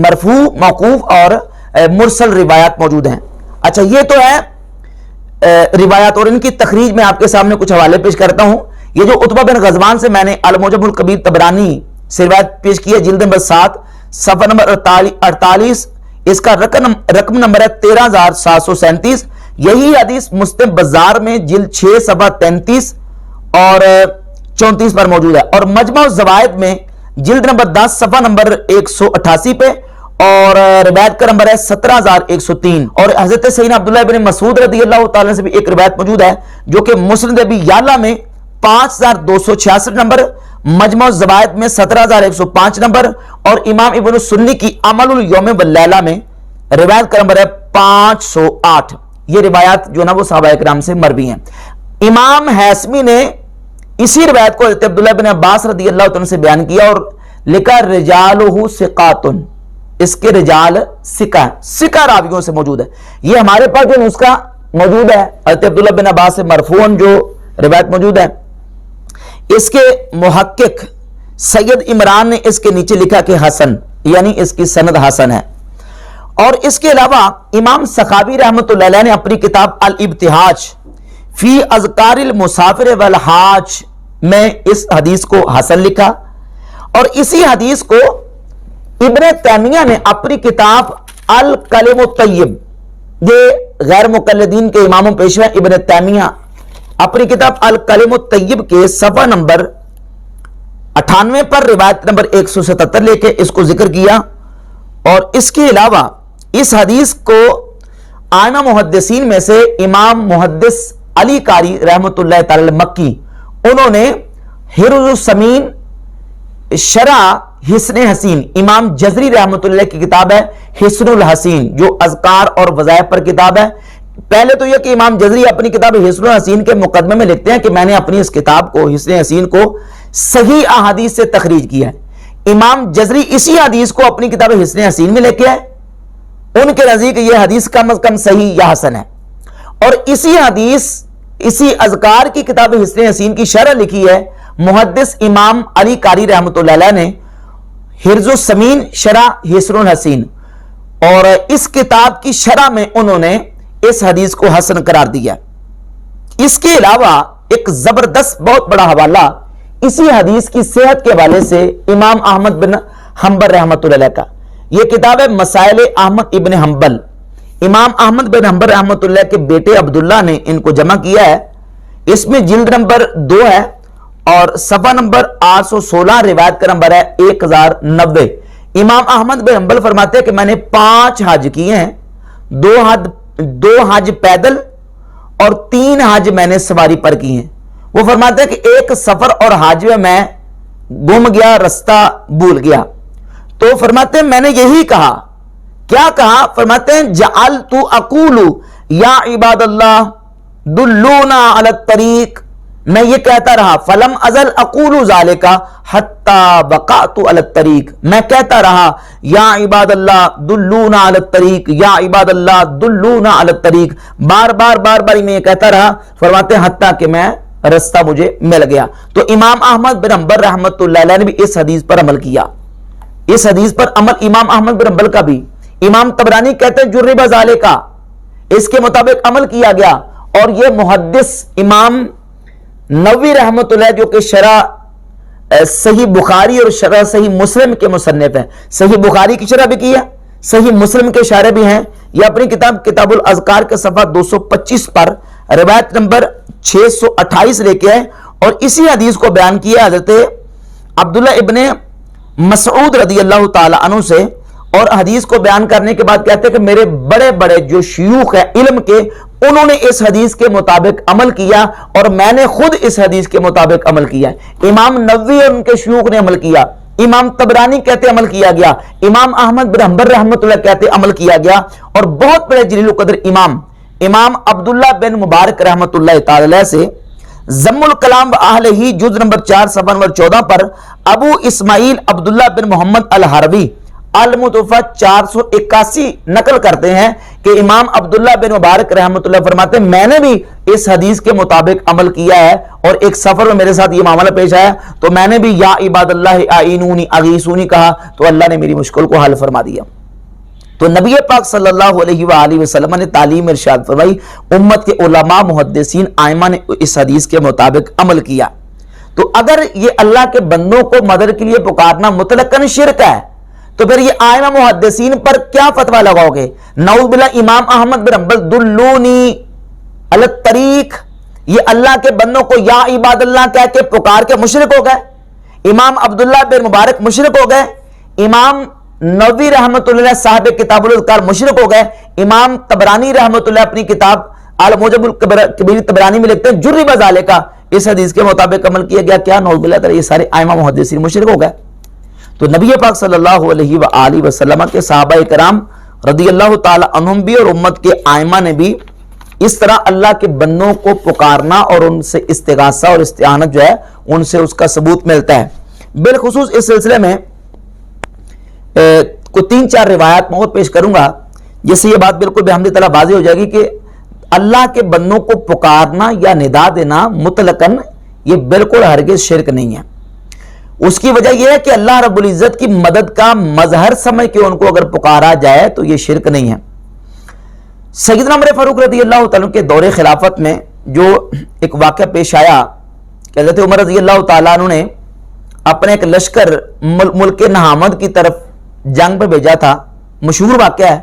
مرفوع، موقوف اور مرسل روایات موجود ہیں۔ اچھا یہ تو ہے روایات، اور ان کی تخریج میں آپ کے سامنے کچھ حوالے پیش کرتا ہوں. یہ جو عتبہ بن غزوان سے میں نے المعجم الکبیر طبرانی سے روایت پیش کی ہے، جلد نمبر 7 صفحہ نمبر 48، اس کا رقم نمبر ہے 13737. یہی حدیث مسلم بازار میں جلد 6 صفحہ 33 اور 34 پر موجود ہے، اور مجمع الزوائد میں جلد نمبر 10 صفحہ نمبر 188 پہ، اور روایت کا نمبر ہے 17103. اور حضرت سیدنا عبداللہ ابن مسعود رضی اللہ تعالیٰ سے بھی ایک روایت موجود ہے جو کہ مسند ابی یعلا میں 5266 نمبر، مجمع الزوائد میں 17105 نمبر، اور امام ابن السنی کی عمل الیوم واللیلہ میں روایت کا نمبر ہے 508. یہ روایات جو نا وہ صحابہ اکرام سے مروی ہیں. امام حیثمی نے اسی روایت کو حضرت عبداللہ بن عباس رضی اللہ عنہ سے بیان کیا اور لکھا رجالہ ثقاتن، اس کے رجال ثقہ راویوں سے موجود ہے. یہ ہمارے پاس جو نسخہ موجود ہے حضرت عبداللہ بن عباس سے مرفوعاً جو روایت موجود ہے، اس کے محقق سید عمران نے اس کے نیچے لکھا کہ حسن، یعنی اس کی سند حسن ہے. اور اس کے علاوہ امام سخاوی رحمۃ اللہ علیہ نے اپنی کتاب الابتہاج فی اذکار المسافر والحاج میں اس حدیث کو حسن لکھا. اور اسی حدیث کو ابن تیمیہ نے اپنی کتاب الکلم الطیب، یہ غیر مقلدین کے امام و پیشوا ابن تیمیہ اپنی کتاب الکلم الطیب کے صفحہ نمبر 98 پر روایت نمبر 177 لے کے اس کو ذکر کیا. اور اس کے علاوہ اس حدیث کو آئمہ محدثین میں سے امام محدث علی قاری رحمۃ اللہ تعالی مکی، انہوں نے حرز السمین شرح حسن حسین، امام جزری رحمۃ اللہ کی کتاب ہے حسن الحسین جو اذکار اور وظائف پر کتاب ہے. پہلے تو یہ کہ امام جزری اپنی کتاب حسن الحسین کے مقدمے میں لکھتے ہیں کہ میں نے اپنی اس کتاب کو حسن حسین کو صحیح احادیث سے تخریج کیا ہے. امام جزری اسی حدیث کو اپنی کتاب حسن حسین میں لے کے آئے، ان کے نزدیک یہ حدیث کم از کم صحیح یا حسن ہے. اور اسی حدیث، اسی اذکار کی کتاب حسن حسین کی شرح لکھی ہے محدث امام علی قاری رحمۃ اللہ علیہ نے حرز السمین شرح حسن الحسین، اور اس کتاب کی شرح میں انہوں نے اس حدیث کو حسن قرار دیا. اس کے علاوہ ایک زبردست بہت بڑا حوالہ اسی حدیث کی صحت کے حوالے سے امام احمد بن حنبل رحمۃ اللہ علیہ کا، یہ کتاب ہے مسائل احمد ابن حنبل. امام احمد بن حنبل رحمۃ اللہ کے بیٹے عبداللہ نے ان کو جمع کیا ہے. اس میں جلد نمبر 2 ہے اور صفحہ نمبر 816، روایت کا نمبر ہے 1090. امام احمد بن حنبل فرماتے ہیں کہ میں نے 5 حج کیے ہیں، 2 حج پیدل اور 3 حج میں نے سواری پر کی ہیں. وہ فرماتے ہیں کہ ایک سفر اور حج میں گم گیا، رستہ بھول گیا. تو فرماتے ہیں میں نے یہی کہا. کیا کہا؟ فرماتے ہیں جعلت اقول یا عباد اللہ دلونا علی الطریق، میں یہ کہتا رہا فلم ازل اقول ذالک حتی بقعت علی الطریق، میں کہتا رہا یا عباد اللہ دلونا علی الطریق، یا عباد اللہ دلونا علی الطریق، بار بار میں یہ کہتا رہا. فرماتے ہیں حتیٰ کہ میں رستہ مجھے مل گیا. تو امام احمد بن حنبل رحمۃ اللہ علیہ نے بھی اس حدیث پر عمل کیا. اس حدیث پر عمل امام احمد بن حنبل کا بھی، امام طبرانی کہتے ہیں جرب ذالک، اس کے مطابق عمل کیا گیا. اور یہ محدث امام نووی رحمۃ اللہ جو کہ شرح صحیح بخاری اور شرح صحیح مسلم کے مصنف ہیں، صحیح بخاری کی شرح بھی کی ہے، صحیح مسلم کے شارح بھی ہیں. یہ اپنی کتاب کتاب الاذکار کے صفحہ 225 پر روایت نمبر 628 لے کے آئے اور اسی حدیث کو بیان کیا حضرت عبداللہ ابن مسعود رضی اللہ تعالی عنہ سے. اور حدیث کو بیان کرنے کے بعد کہتے ہیں کہ میرے بڑے بڑے جو شیوخ ہیں علم کے، انہوں نے اس حدیث کے مطابق عمل کیا اور میں نے خود اس حدیث کے مطابق عمل کیا. امام نووی اور ان کے شیوخ نے عمل کیا، امام طبرانی کہتے عمل کیا گیا، امام احمد بن حنبل رحمۃ اللہ کہتے عمل کیا گیا. اور بہت بڑے جلیل القدر امام عبداللہ بن مبارک رحمۃ اللہ تعالی سے ضم الکلام و اہلہ جز نمبر 4 صفحہ نمبر 14 پر ابو اسماعیل عبداللہ بن محمد الحروی المتوفہ 481 نقل کرتے ہیں کہ امام عبداللہ بن مبارک رحمۃ اللہ فرماتے ہیں میں نے بھی اس حدیث کے مطابق عمل کیا ہے اور ایک سفر میں میرے ساتھ یہ معاملہ پیش آیا تو میں نے بھی یا عباد اللہ اعینونی اغیثونی کہا تو اللہ نے میری مشکل کو حل فرما دیا. تو نبی پاک صلی اللہ علیہ وآلہ وسلم نے تعلیم ارشاد فرمائی، امت کے علماء محدثین ائمہ نے اس حدیث کے مطابق عمل کیا۔ تو اگر یہ اللہ کے بندوں کو مدد کے لیے پکارنا مطلقاً شرک ہے تو پھر یہ ائمہ محدثین پر کیا فتویٰ لگاؤ گے؟ نعوذ باللہ، امام احمد بن حنبل دلونی علی الطریق، یہ اللہ کے بندوں کو یا عباد اللہ کہہ کے پکار کے مشرک ہو گئے۔ امام عبداللہ بن مبارک مشرک ہو گئے، امام نووی رحمۃ اللہ صاحب کتاب الاذکار مشرک ہو گئے، امام طبرانی رحمۃ اللہ اپنی کتاب المعجم الکبیر طبرانی میں لکھتے ہیں جرب ذالک، اس حدیث کے مطابق عمل کیا گیا، کیا نعوذ باللہ تعالی، یہ سارے ائمہ محدثین مشرک ہو گئے۔ تو نبی پاک صلی اللہ علیہ وآلہ وسلم کے صحابہ کرام رضی اللہ تعالی عنہم بھی اور امت کے ائمہ نے بھی اس طرح اللہ کے بندوں کو پکارنا اور ان سے استغاثہ اور استعانت جو ہے ان سے اس کا ثبوت ملتا ہے۔ بالخصوص اس سلسلے میں کو 3-4 روایات میں اور پیش کروں گا جس سے یہ بات بالکل بحمد تعالی واضح ہو جائے گی کہ اللہ کے بندوں کو پکارنا یا ندا دینا مطلقاً یہ بالکل ہرگز شرک نہیں ہے۔ اس کی وجہ یہ ہے کہ اللہ رب العزت کی مدد کا مظہر سمجھ کے ان کو اگر پکارا جائے تو یہ شرک نہیں ہے۔ سیدنا عمر فاروق رضی اللہ تعالیٰ کے دور خلافت میں جو ایک واقعہ پیش آیا کہ حضرت عمر رضی اللہ تعالیٰ عنہ نے اپنے ایک لشکر ملک نہامد کی طرف جنگ پہ بھیجا تھا۔ مشہور واقعہ ہے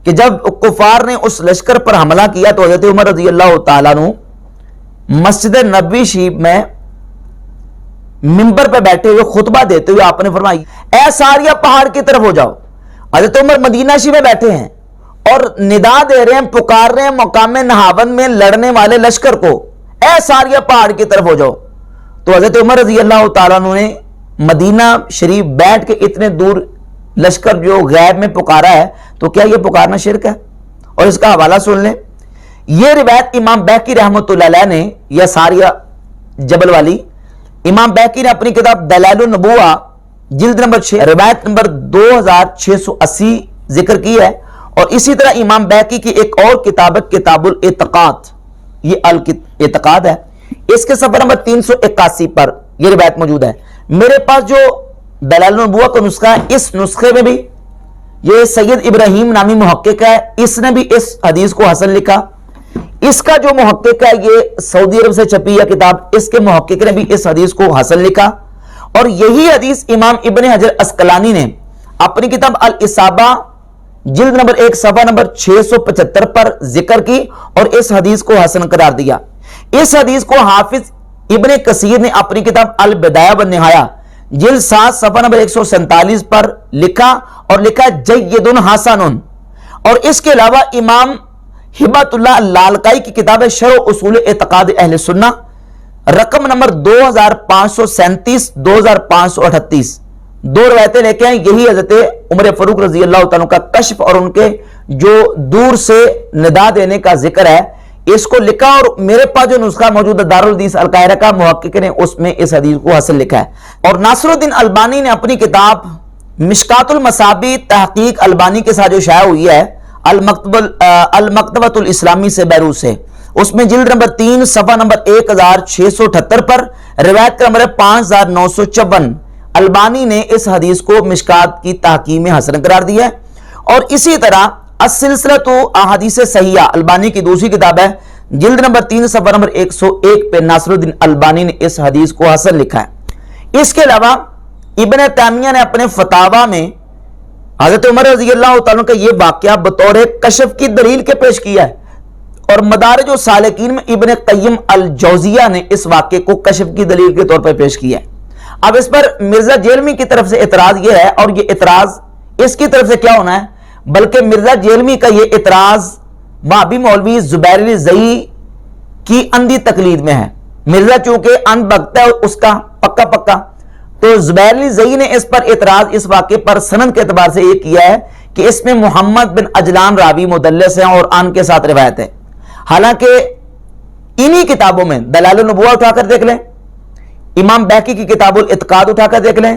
کہ جب کفار نے اس لشکر پر حملہ کیا تو حضرت عمر رضی اللہ تعالیٰ عنہ مسجد نبوی شریف میں منبر پہ بیٹھے ہوئے خطبہ دیتے ہوئے آپ نے فرمائی، اے ساریہ پہاڑ کی طرف ہو جاؤ۔ حضرت عمر مدینہ شریف میں بیٹھے ہیں اور ندا دے رہے ہیں، پکار رہے ہیں مقام نہاون میں لڑنے والے لشکر کو، اے ساریہ پہاڑ کی طرف ہو جاؤ۔ تو حضرت عمر رضی اللہ تعالیٰ عنہ نے مدینہ شریف بیٹھ کے اتنے دور لشکر جو غیب میں پکارا ہے تو کیا یہ پکارنا شرک ہے؟ اور اس کا حوالہ سن لیں، یہ روایت امام بیہقی رحمۃ اللہ علیہ نے، یا ساریہ جبل والی، امام بیہقی نے اپنی کتاب دلائل النبوہ جلد نمبر 6 روایت نمبر 2680 ذکر کی ہے۔ اور اسی طرح امام بیہقی کی ایک اور کتاب کتاب الاعتقاد، یہ الاعتقاد ہے، اس کے صفحہ نمبر 381 پر یہ روایت موجود ہے۔ میرے پاس جو دلائل النبوہ کا نسخہ ہے، اس نسخے میں بھی یہ سید ابراہیم نامی محقق ہے، اس نے بھی اس حدیث کو حسن لکھا۔ اس کا جو محقق ہے یہ سعودی عرب سے چھپی ہے کتاب، اس کے محقق نے بھی اس حدیث کو حسن لکھا۔ اور یہی حدیث امام ابن حجر عسقلانی نے اپنی کتاب الاصابہ جلد نمبر 1 صفحہ نمبر 675 پر ذکر کی اور اس حدیث کو حسن قرار دیا۔ اس حدیث کو حافظ ابن کثیر نے اپنی کتاب البدایہ والنہایہ جلد 7 صفحہ نمبر 147 پر لکھا اور لکھا جید حسن۔ اور اس کے علاوہ امام ہبۃ اللہ اللالکائی کی کتاب شرح اصول اعتقاد اہل سنہ رقم نمبر 2537 2538 دو روایتیں لے کے ہیں، یہی حضرت عمر فاروق رضی اللہ تعالیٰ کا کشف اور ان کے جو دور سے ندا دینے کا ذکر ہے اس کو لکھا۔ اور میرے پاس جو نسخہ موجود ہے دارالحدیث القاہرہ کا، محقق نے اس میں اس حدیث کو حسن لکھا ہے۔ اور ناصر الدین البانی نے اپنی کتاب مشکات المصابیح تحقیق البانی کے ساتھ جو شائع ہوئی ہے المکتبۃ الاسلامی سے بیروت سے، اس میں جلد نمبر 3 صفحہ نمبر 1678 پر روایت کا نمبر ہے 5954، البانی نے اس حدیث کو مشکات کی تحقیق میں حسن قرار دیا ہے۔ اور اسی طرح السلسلۃ احادیث صحیحہ البانی کی دوسری کتاب ہے، جلد نمبر 3 صفحہ نمبر 101 پہ ناصر الدین البانی نے اس حدیث کو حسن لکھا ہے۔ اس کے علاوہ ابن تیمیہ نے اپنے فتاوی میں حضرت عمر رضی اللہ تعالیٰ کا یہ واقعہ بطور کشف کی دلیل کے پیش کیا ہے۔ اور مدارج السالکین میں ابن قیم الجوزیہ نے اس واقعے کو کشف کی دلیل کے طور پر پیش کیا ہے۔ اب اس پر مرزا جیلمی کی طرف سے اعتراض یہ ہے، اور یہ اعتراض اس کی طرف سے کیا ہونا ہے بلکہ مرزا جیلمی کا یہ اعتراض وہابی مولوی زبیر علی زئی کی اندھی تقلید میں ہے۔ مرزا چونکہ اندھ بھگتا ہے اس کا پکا، تو زبیر علی زئی نے اس پر اعتراض اس واقعے پر سند کے اعتبار سے یہ کیا ہے کہ اس میں محمد بن عجلان راوی مدلس ہیں اور ان کے ساتھ روایت ہے۔ حالانکہ انہی کتابوں میں دلائل النبوہ اٹھا کر دیکھ لیں، امام بیہقی کی کتاب الاعتقاد اٹھا کر دیکھ لیں،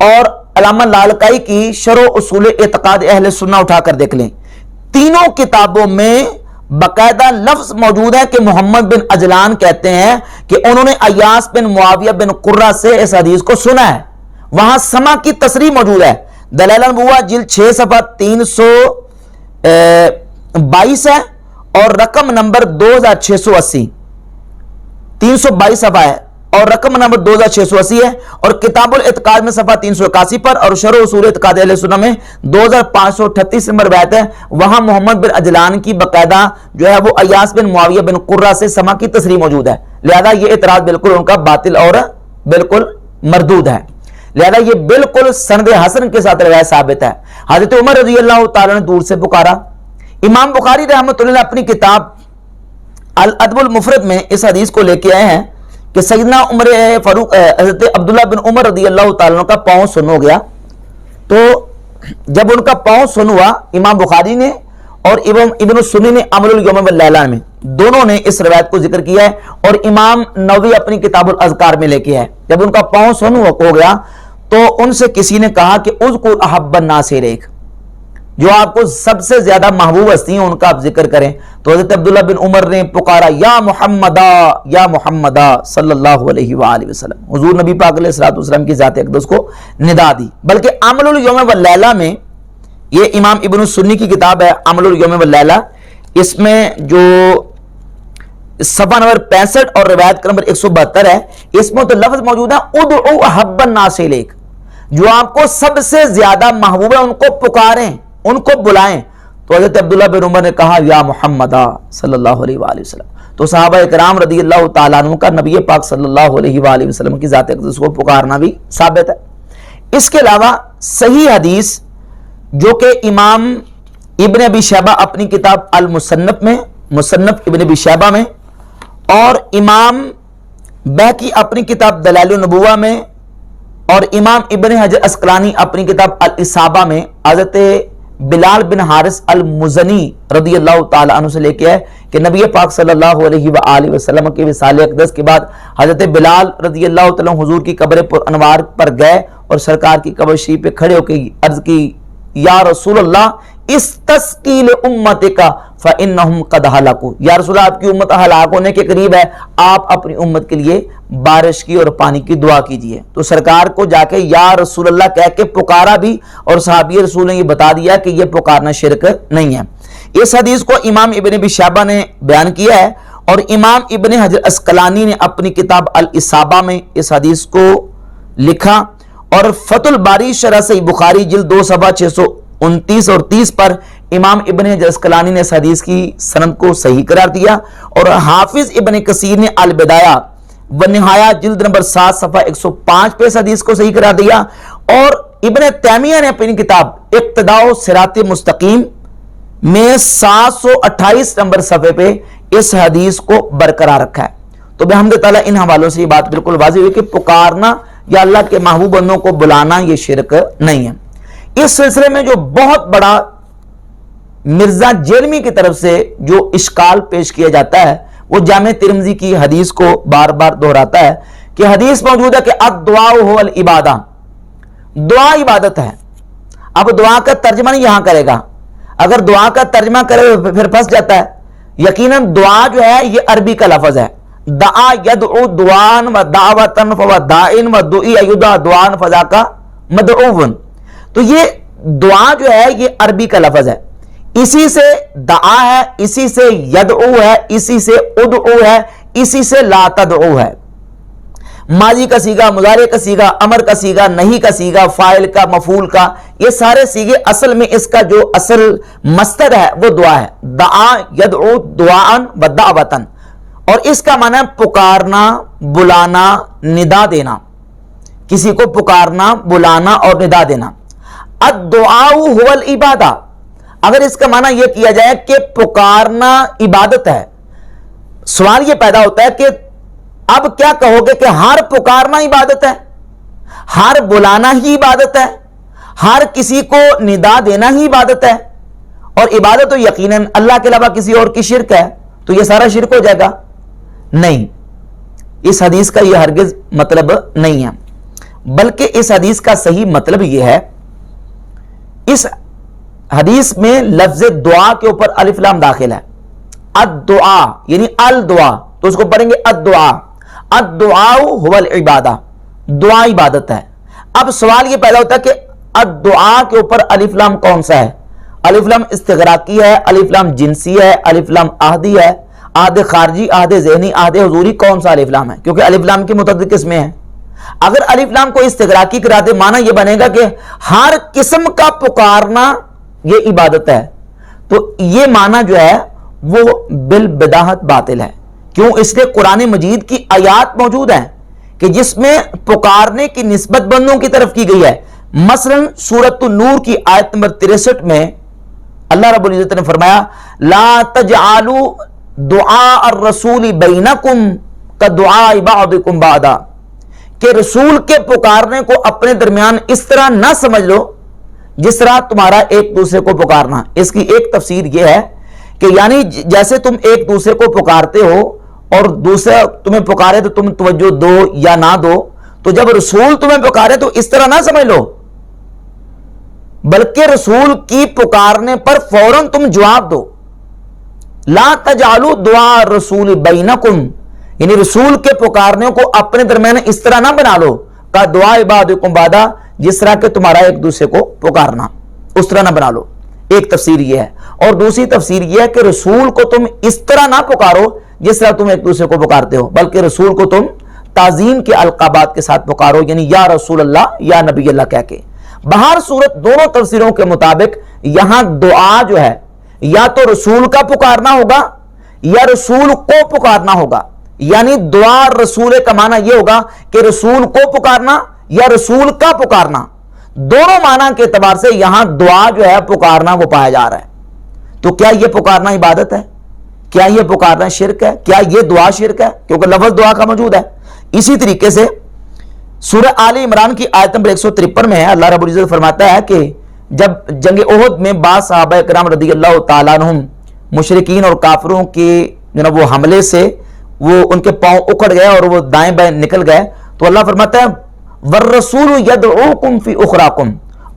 اور علامہ لالکائی کی شرح اصول اعتقاد اہل سنہ اٹھا کر دیکھ لیں، تینوں کتابوں میں باقاعدہ لفظ موجود ہے کہ محمد بن عجلان کہتے ہیں کہ انہوں نے ایاس بن معاویہ بن قرہ سے اس حدیث کو سنا ہے۔ وہاں سما کی تصریح موجود ہے، دلائل النبوہ جلد 6 صفحہ 322 ہے اور رقم نمبر 2680، 322 صفحہ ہے اور رقم نمبر 2680 ہے، اور کتاب الاعتقاد میں صفحہ 381 پر، اور شرح اصول اعتقاد اہل سنت میں 2538 نمبر روایت ہے، وہاں محمد بن عجلان کی باقاعدہ جو ہے وہ ایاس بن معاویہ بن قرہ سے سما کی تصریح موجود ہے، لہذا یہ اعتراض بالکل ان کا باطل اور بالکل مردود ہے، لہذا یہ بالکل سند حسن کے ساتھ روایت ثابت ہے۔ حضرت عمر رضی اللہ تعالیٰ نے دور سے پکارا۔ امام بخاری رحمۃ اللہ نے اپنی کتاب الادب المفرد میں اس حدیث کو لے کے آئے ہیں کہ سیدنا عمر فاروق حضرت عبداللہ بن عمر رضی اللہ تعالیٰ کا پاؤں سن ہو گیا، تو جب ان کا پاؤں سن ہوا، امام بخاری نے اور ابن السنی نے عمل الیوم واللیلہ میں دونوں نے اس روایت کو ذکر کیا ہے، اور امام نووی اپنی کتاب الاذکار میں لے کے آئے، جب ان کا پاؤں سن ہو گیا تو ان سے کسی نے کہا کہ اذکر احب الناس الیک، جو آپ کو سب سے زیادہ محبوب ہستی ہیں ان کا آپ ذکر کریں، تو حضرت عبداللہ بن عمر نے پکارا یا محمد صلی اللہ علیہ وآلہ وسلم، حضور نبی پاک علیہ الصلوۃ والسلام کی ذات اقدس کو ندا دی۔ بلکہ عمل الیوم واللیلہ میں، یہ امام ابن السنی کی کتاب ہے عمل الیوم واللیلہ، اس میں جو صفحہ نمبر 65 اور روایت نمبر 172 ہے، اس میں تو لفظ موجود ہے ادعو احب الناس الیک، جو آپ کو سب سے زیادہ محبوب ہے ان کو پکاریں، ان کو بلائیں، تو حضرت عبداللہ بن عمر نے کہا یا محمد صلی اللہ علیہ وآلہ وسلم، تو صحابہ اکرام رضی اللہ تعالیٰ عنہ کا نبی پاک صلی اللہ علیہ وآلہ وسلم کی ذات اقدس کو پکارنا بھی ثابت ہے۔ اس کے علاوہ صحیح حدیث جو کہ امام ابن ابی شیبہ اپنی کتاب المصنف میں، مصنف ابن ابی شیبہ میں، اور امام بہقی اپنی کتاب دلائل النبوہ میں، اور امام ابن حجر اسقلانی اپنی کتاب الاصابہ میں حضرت بلال بن حارث المزنی رضی اللہ تعالی عنہ سے لے کے ہے کہ نبی پاک صلی اللہ علیہ وآلہ وسلم کے وصال اقدس کے بعد حضرت بلال رضی اللہ تعالی عنہ حضور کی قبر پر انوار پر گئے اور سرکار کی قبر شریف پہ کھڑے ہو کے عرض کی یا رسول اللہ استسقی لامتک فانہم قد ہلکوا، یا رسول اللہ آپ کی امت ہلاک ہونے کے قریب ہے، آپ اپنی امت کے لیے بارش کی اور پانی کی دعا کیجئے، تو سرکار کو جا کے یا رسول اللہ کہہ کے پکارا بھی، اور صحابی رسول نے یہ بتا دیا کہ یہ پکارنا شرک نہیں ہے۔ اس حدیث کو امام ابن ابی شیبہ نے بیان کیا ہے، اور امام ابن حجر اسقلانی نے اپنی کتاب الاصابہ میں اس حدیث کو لکھا، اور فتح الباری شرح صحیح بخاری جلد 2 صفحہ 629 اور 30 پر امام ابن حجر اسقلانی نے اس حدیث کی سند کو صحیح قرار دیا، اور حافظ ابن کثیر نے البدایہ ونہایہ جلد نمبر 7 صفحہ 105 پہ اس حدیث کو صحیح قرار دیا، اور ابن تیمیہ نے اپنی کتاب اقتداء صراط مستقیم میں 728 نمبر صفحے پہ اس حدیث کو برقرار رکھا ہے۔ تو بحمد تعالیٰ ان حوالوں سے یہ بات بالکل واضح ہوئی کہ پکارنا یا اللہ کے محبوب بندوں کو بلانا یہ شرک نہیں ہے۔ اس سلسلے میں جو بہت بڑا مرزا جیلمی کی طرف سے جو اشکال پیش کیا جاتا ہے وہ جامع ترمذی کی حدیث کو بار بار دہراتا ہے کہ حدیث موجود ہے کہ الدعاء هو العبادہ، دعا عبادت ہے۔ اب دعا کا ترجمہ نہیں یہاں کرے گا، اگر دعا کا ترجمہ کرے پھر پھنس جاتا ہے۔ یقیناً دعا جو ہے یہ عربی کا لفظ ہے، دعا یدعو دعان و دعوتن فو دائن و دعی ایدعا دعان فذاک مدعون، تو یہ دعا جو ہے یہ عربی کا لفظ ہے، اسی سے دعا ہے، اسی سے یدعو ہے، اسی سے ادعو ہے، اسی سے لا تدعو ہے۔ ماضی کا سیغہ، مضارع کا سیغہ، امر کا سیغہ، نہیں کا سیغہ، فاعل کا، مفعول کا، یہ سارے سیغے اصل میں اس کا جو اصل مصدر ہے وہ دعا ہے، دعا یدعو دعاً و دعوتن، اور اس کا معنی ہے پکارنا، بلانا، ندا دینا، کسی کو پکارنا، بلانا اور ندا دینا۔ الدعاء هو العبادہ، اگر اس کا معنی یہ کیا جائے کہ پکارنا عبادت ہے، سوال یہ پیدا ہوتا ہے کہ اب کیا کہو گے کہ ہر پکارنا عبادت ہے، ہر بلانا ہی عبادت ہے، ہر کسی کو ندا دینا ہی عبادت ہے، اور عبادت تو یقیناً اللہ کے علاوہ کسی اور کی شرک ہے، تو یہ سارا شرک ہو جائے گا؟ نہیں، اس حدیث کا یہ ہرگز مطلب نہیں ہے، بلکہ اس حدیث کا صحیح مطلب یہ ہے، اس حدیث میں لفظ دعا کے اوپر الف لام داخل ہے، الدعا یعنی الدعا، تو اس کو پڑھیں گے الدعا، الدعاء هو العبادہ، دعا عبادت ہے۔ اب سوال یہ پیدا ہوتا ہے کہ الدعا کے اوپر الف لام کون سا ہے؟ الف لام استغراقی ہے، الف لام جنسی ہے، الف لام عہدی ہے، عہد خارجی، عہد ذہنی، عہد حضوری، کون سا الف لام ہے؟ کیونکہ الف لام کی متعدد قسمیں ہیں۔ اگر الف لام کو استغراقی کرا دے، معنی یہ بنے گا کہ ہر قسم کا پکارنا یہ عبادت ہے، تو یہ معنی جو ہے وہ بالبداہت باطل ہے۔ کیوں؟ اس لیے قرآن مجید کی آیات موجود ہیں کہ جس میں پکارنے کی نسبت بندوں کی طرف کی گئی ہے۔ مثلا سورۃ النور کی آیت نمبر 63 میں اللہ رب العزت نے فرمایا لا تجعلوا دعاء الرسول بینکم کدعاء بعضکم بعضا، کہ رسول کے پکارنے کو اپنے درمیان اس طرح نہ سمجھ لو جس طرح تمہارا ایک دوسرے کو پکارنا۔ اس کی ایک تفسیر یہ ہے کہ یعنی جیسے تم ایک دوسرے کو پکارتے ہو اور دوسرا تمہیں پکارے تو تم توجہ دو یا نہ دو، تو جب رسول تمہیں پکارے تو اس طرح نہ سمجھ لو، بلکہ رسول کی پکارنے پر فوراً تم جواب دو۔ لا تجعلوا دعاء الرسول بینکم، یعنی رسول کے پکارنے کو اپنے درمیان اس طرح نہ بنا لو کہ دعاء بعضکم بعضا، جس طرح کہ تمہارا ایک دوسرے کو پکارنا، اس طرح نہ بنا لو۔ ایک تفسیر یہ ہے، اور دوسری تفسیر یہ ہے کہ رسول کو تم اس طرح نہ پکارو جس طرح تم ایک دوسرے کو پکارتے ہو، بلکہ رسول کو تم تعظیم کے القابات کے ساتھ پکارو، یعنی یا رسول اللہ یا نبی اللہ کہہ کے۔ بہر صورت دونوں تفسیروں کے مطابق یہاں دعا جو ہے یا تو رسول کا پکارنا ہوگا یا رسول کو پکارنا ہوگا، یعنی دعا رسول کا معنی یہ ہوگا کہ رسول کو پکارنا یا رسول کا پکارنا، دونوں معنی کے اعتبار سے یہاں دعا جو ہے پکارنا وہ پایا جا رہا ہے۔ تو کیا یہ پکارنا عبادت ہے؟ کیا یہ پکارنا شرک ہے؟ کیا یہ دعا شرک ہے؟ کیونکہ لفظ دعا کا موجود ہے۔ اسی طریقے سے سورہ آل عمران کی آیت نمبر 153 میں ہے، اللہ رب العزت فرماتا ہے کہ جب جنگ احد میں بعض صحابہ کرام رضی اللہ تعالیٰ عنہم مشرکین اور کافروں کے وہ حملے سے وہ ان کے پاؤں اکڑ گئے اور وہ دائیں بائیں نکل گئے، تو اللہ فرماتا ہے والرسول یدعوکم فی اخراکم،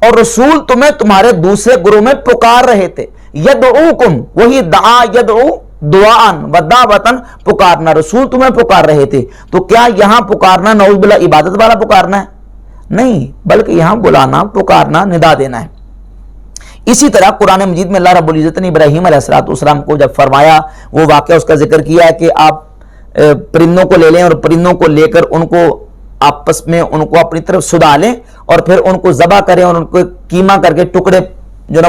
اور رسول تمہیں تمہارے دوسرے گروہ میں پکار رہے تھے۔ یدعوکم، وہی دعا یدعو، دعاً و دعوتاً، پکارنا، رسول تمہیں پکار رہے تھے۔ تو کیا یہاں پکارنا نعوذ باللہ عبادت والا پکارنا ہے؟ نہیں، بلکہ یہاں بلانا، پکارنا، ندا دینا ہے۔ اسی طرح قرآن مجید میں اللہ رب العزت نے ابراہیم علیہ السلام کو جب فرمایا، وہ واقعہ اس کا ذکر کیا ہے کہ آپ پرندوں کو لے لیں اور پرندوں کو لے کر ان کو آپس میں ان کو اپنی طرف سدا لیں اور پھر ان کو ذبح کریں اور ان کو کیما کر کے ٹکڑے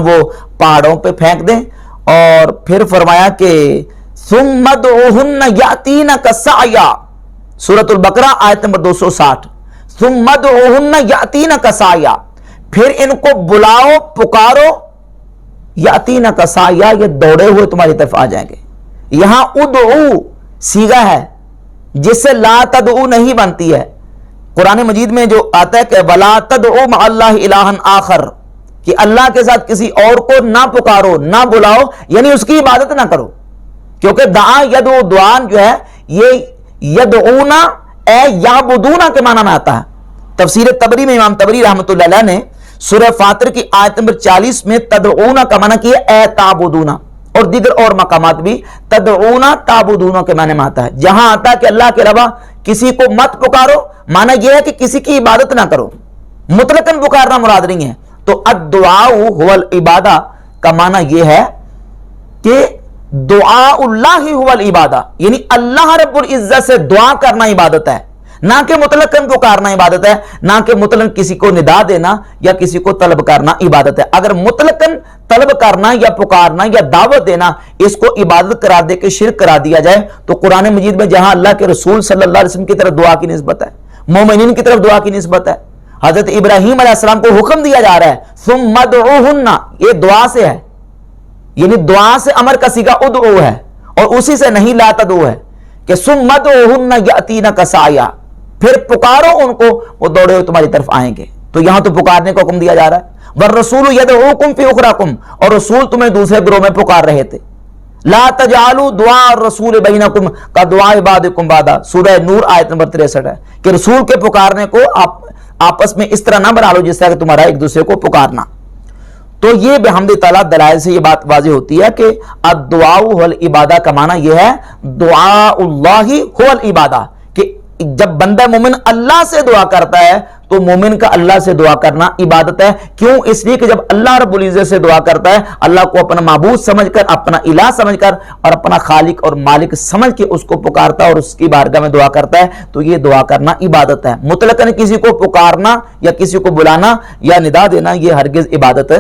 وہ پہاڑوں پہ پھینک دیں، اور پھر فرمایا کہ ثم ادعوہن یاتینک سعیا، سورۃ البقرہ آیت نمبر 260، ثم ادعوہن یاتینک سعیا، پھر ان کو بلاؤ، پکارو، یاتینک سعیا، یہ دوڑے ہوئے تمہاری طرف آ جائیں گے۔ یہاں ادعو صیغہ ہے جس سے لا تدعو نہیں بنتی ہے۔ قرآن مجید میں جو آتا ہے کہ وَلَا تَدْعُوا مَعَ اللَّهِ إِلَٰهًا آخر، کہ اللہ کے ساتھ کسی اور کو نہ پکارو، نہ بلاؤ، یعنی اس کی عبادت نہ کرو، کیونکہ دعا یدعو، دعان جو ہے یہ یدعونا اے یعبدونا کے معنی میں آتا ہے۔ تفسیر طبری میں امام طبری رحمۃ اللہ علیہ نے سورہ فاطر کی آیت نمبر 40 میں تدعونا کا معنی کیا اے تعبدونا، اور دیگر اور مقامات بھی تدعونا تعبدونا کے معنی میں آتا ہے۔ جہاں آتا ہے کہ اللہ کے علاوہ کسی کو مت پکارو، معنی یہ ہے کہ کسی کی عبادت نہ کرو، مطلقاً پکارنا مراد نہیں ہے۔ تو الدعاء هو العبادہ کا معنی یہ ہے کہ دعاء اللہ هو العبادہ، یعنی اللہ رب العزت سے دعا کرنا عبادت ہے، نہ کہ مطلقاً پکارنا عبادت ہے، نہ کہ مطلقاً کسی کو ندا دینا یا کسی کو طلب کرنا عبادت ہے۔ اگر مطلقاً طلب کرنا یا پکارنا یا دعوت دینا اس کو عبادت قرار دے کے شرک قرار دیا جائے، تو قرآن مجید میں جہاں اللہ کے رسول صلی اللہ علیہ وسلم کی طرف دعا کی نسبت ہے، مومنین کی طرف دعا کی نسبت ہے، حضرت ابراہیم علیہ السلام کو حکم دیا جا رہا ہے ثم ادعوہن، یہ دعا سے ہے، یعنی دعا سے امر کا صیغہ ادعو ہے، اور اسی سے نہیں لا تدعو ہے کہ ثم ادعوہن یاتینک سعیا، پھر پکارو ان کو، وہ دوڑے ہوئے تمہاری طرف آئیں گے۔ تو یہاں تو پکارنے کو حکم دیا جا رہا ہے۔ والرسول یدعوکم فی اخراکم، اور رسول تمہیں دوسرے گروہ میں پکار رہے تھے۔ لا تجعلوا دعاء الرسول بینکم کدعاء بعضکم بعضا، سورہ نور آیت نمبر 63 ہے کہ رسول کے پکارنے کو آپ آپس میں اس طرح نہ بنا لو جس طرح کہ تمہارا ایک دوسرے کو پکارنا۔ تو یہ بحمد تعالیٰ دلائل سے یہ بات واضح ہوتی ہے کہ الدعاء هو العبادہ کا معنی یہ ہے دعاء اللہ هو العبادہ، کہ جب بندہ مومن اللہ سے دعا کرتا ہے تو مومن کا اللہ سے دعا کرنا عبادت ہے. کیوں؟ اس لیے کہ جب اللہ رب العزت سے دعا کرتا ہے، اللہ کو اپنا معبود سمجھ کر، اپنا الہ سمجھ کر اور اپنا خالق اور مالک سمجھ کے اس کو پکارتا ہے اور اس کی بارگاہ میں دعا کرتا ہے، تو یہ دعا کرنا عبادت ہے. مطلقاً کسی کو پکارنا یا کسی کو بلانا یا ندا دینا یہ ہرگز عبادت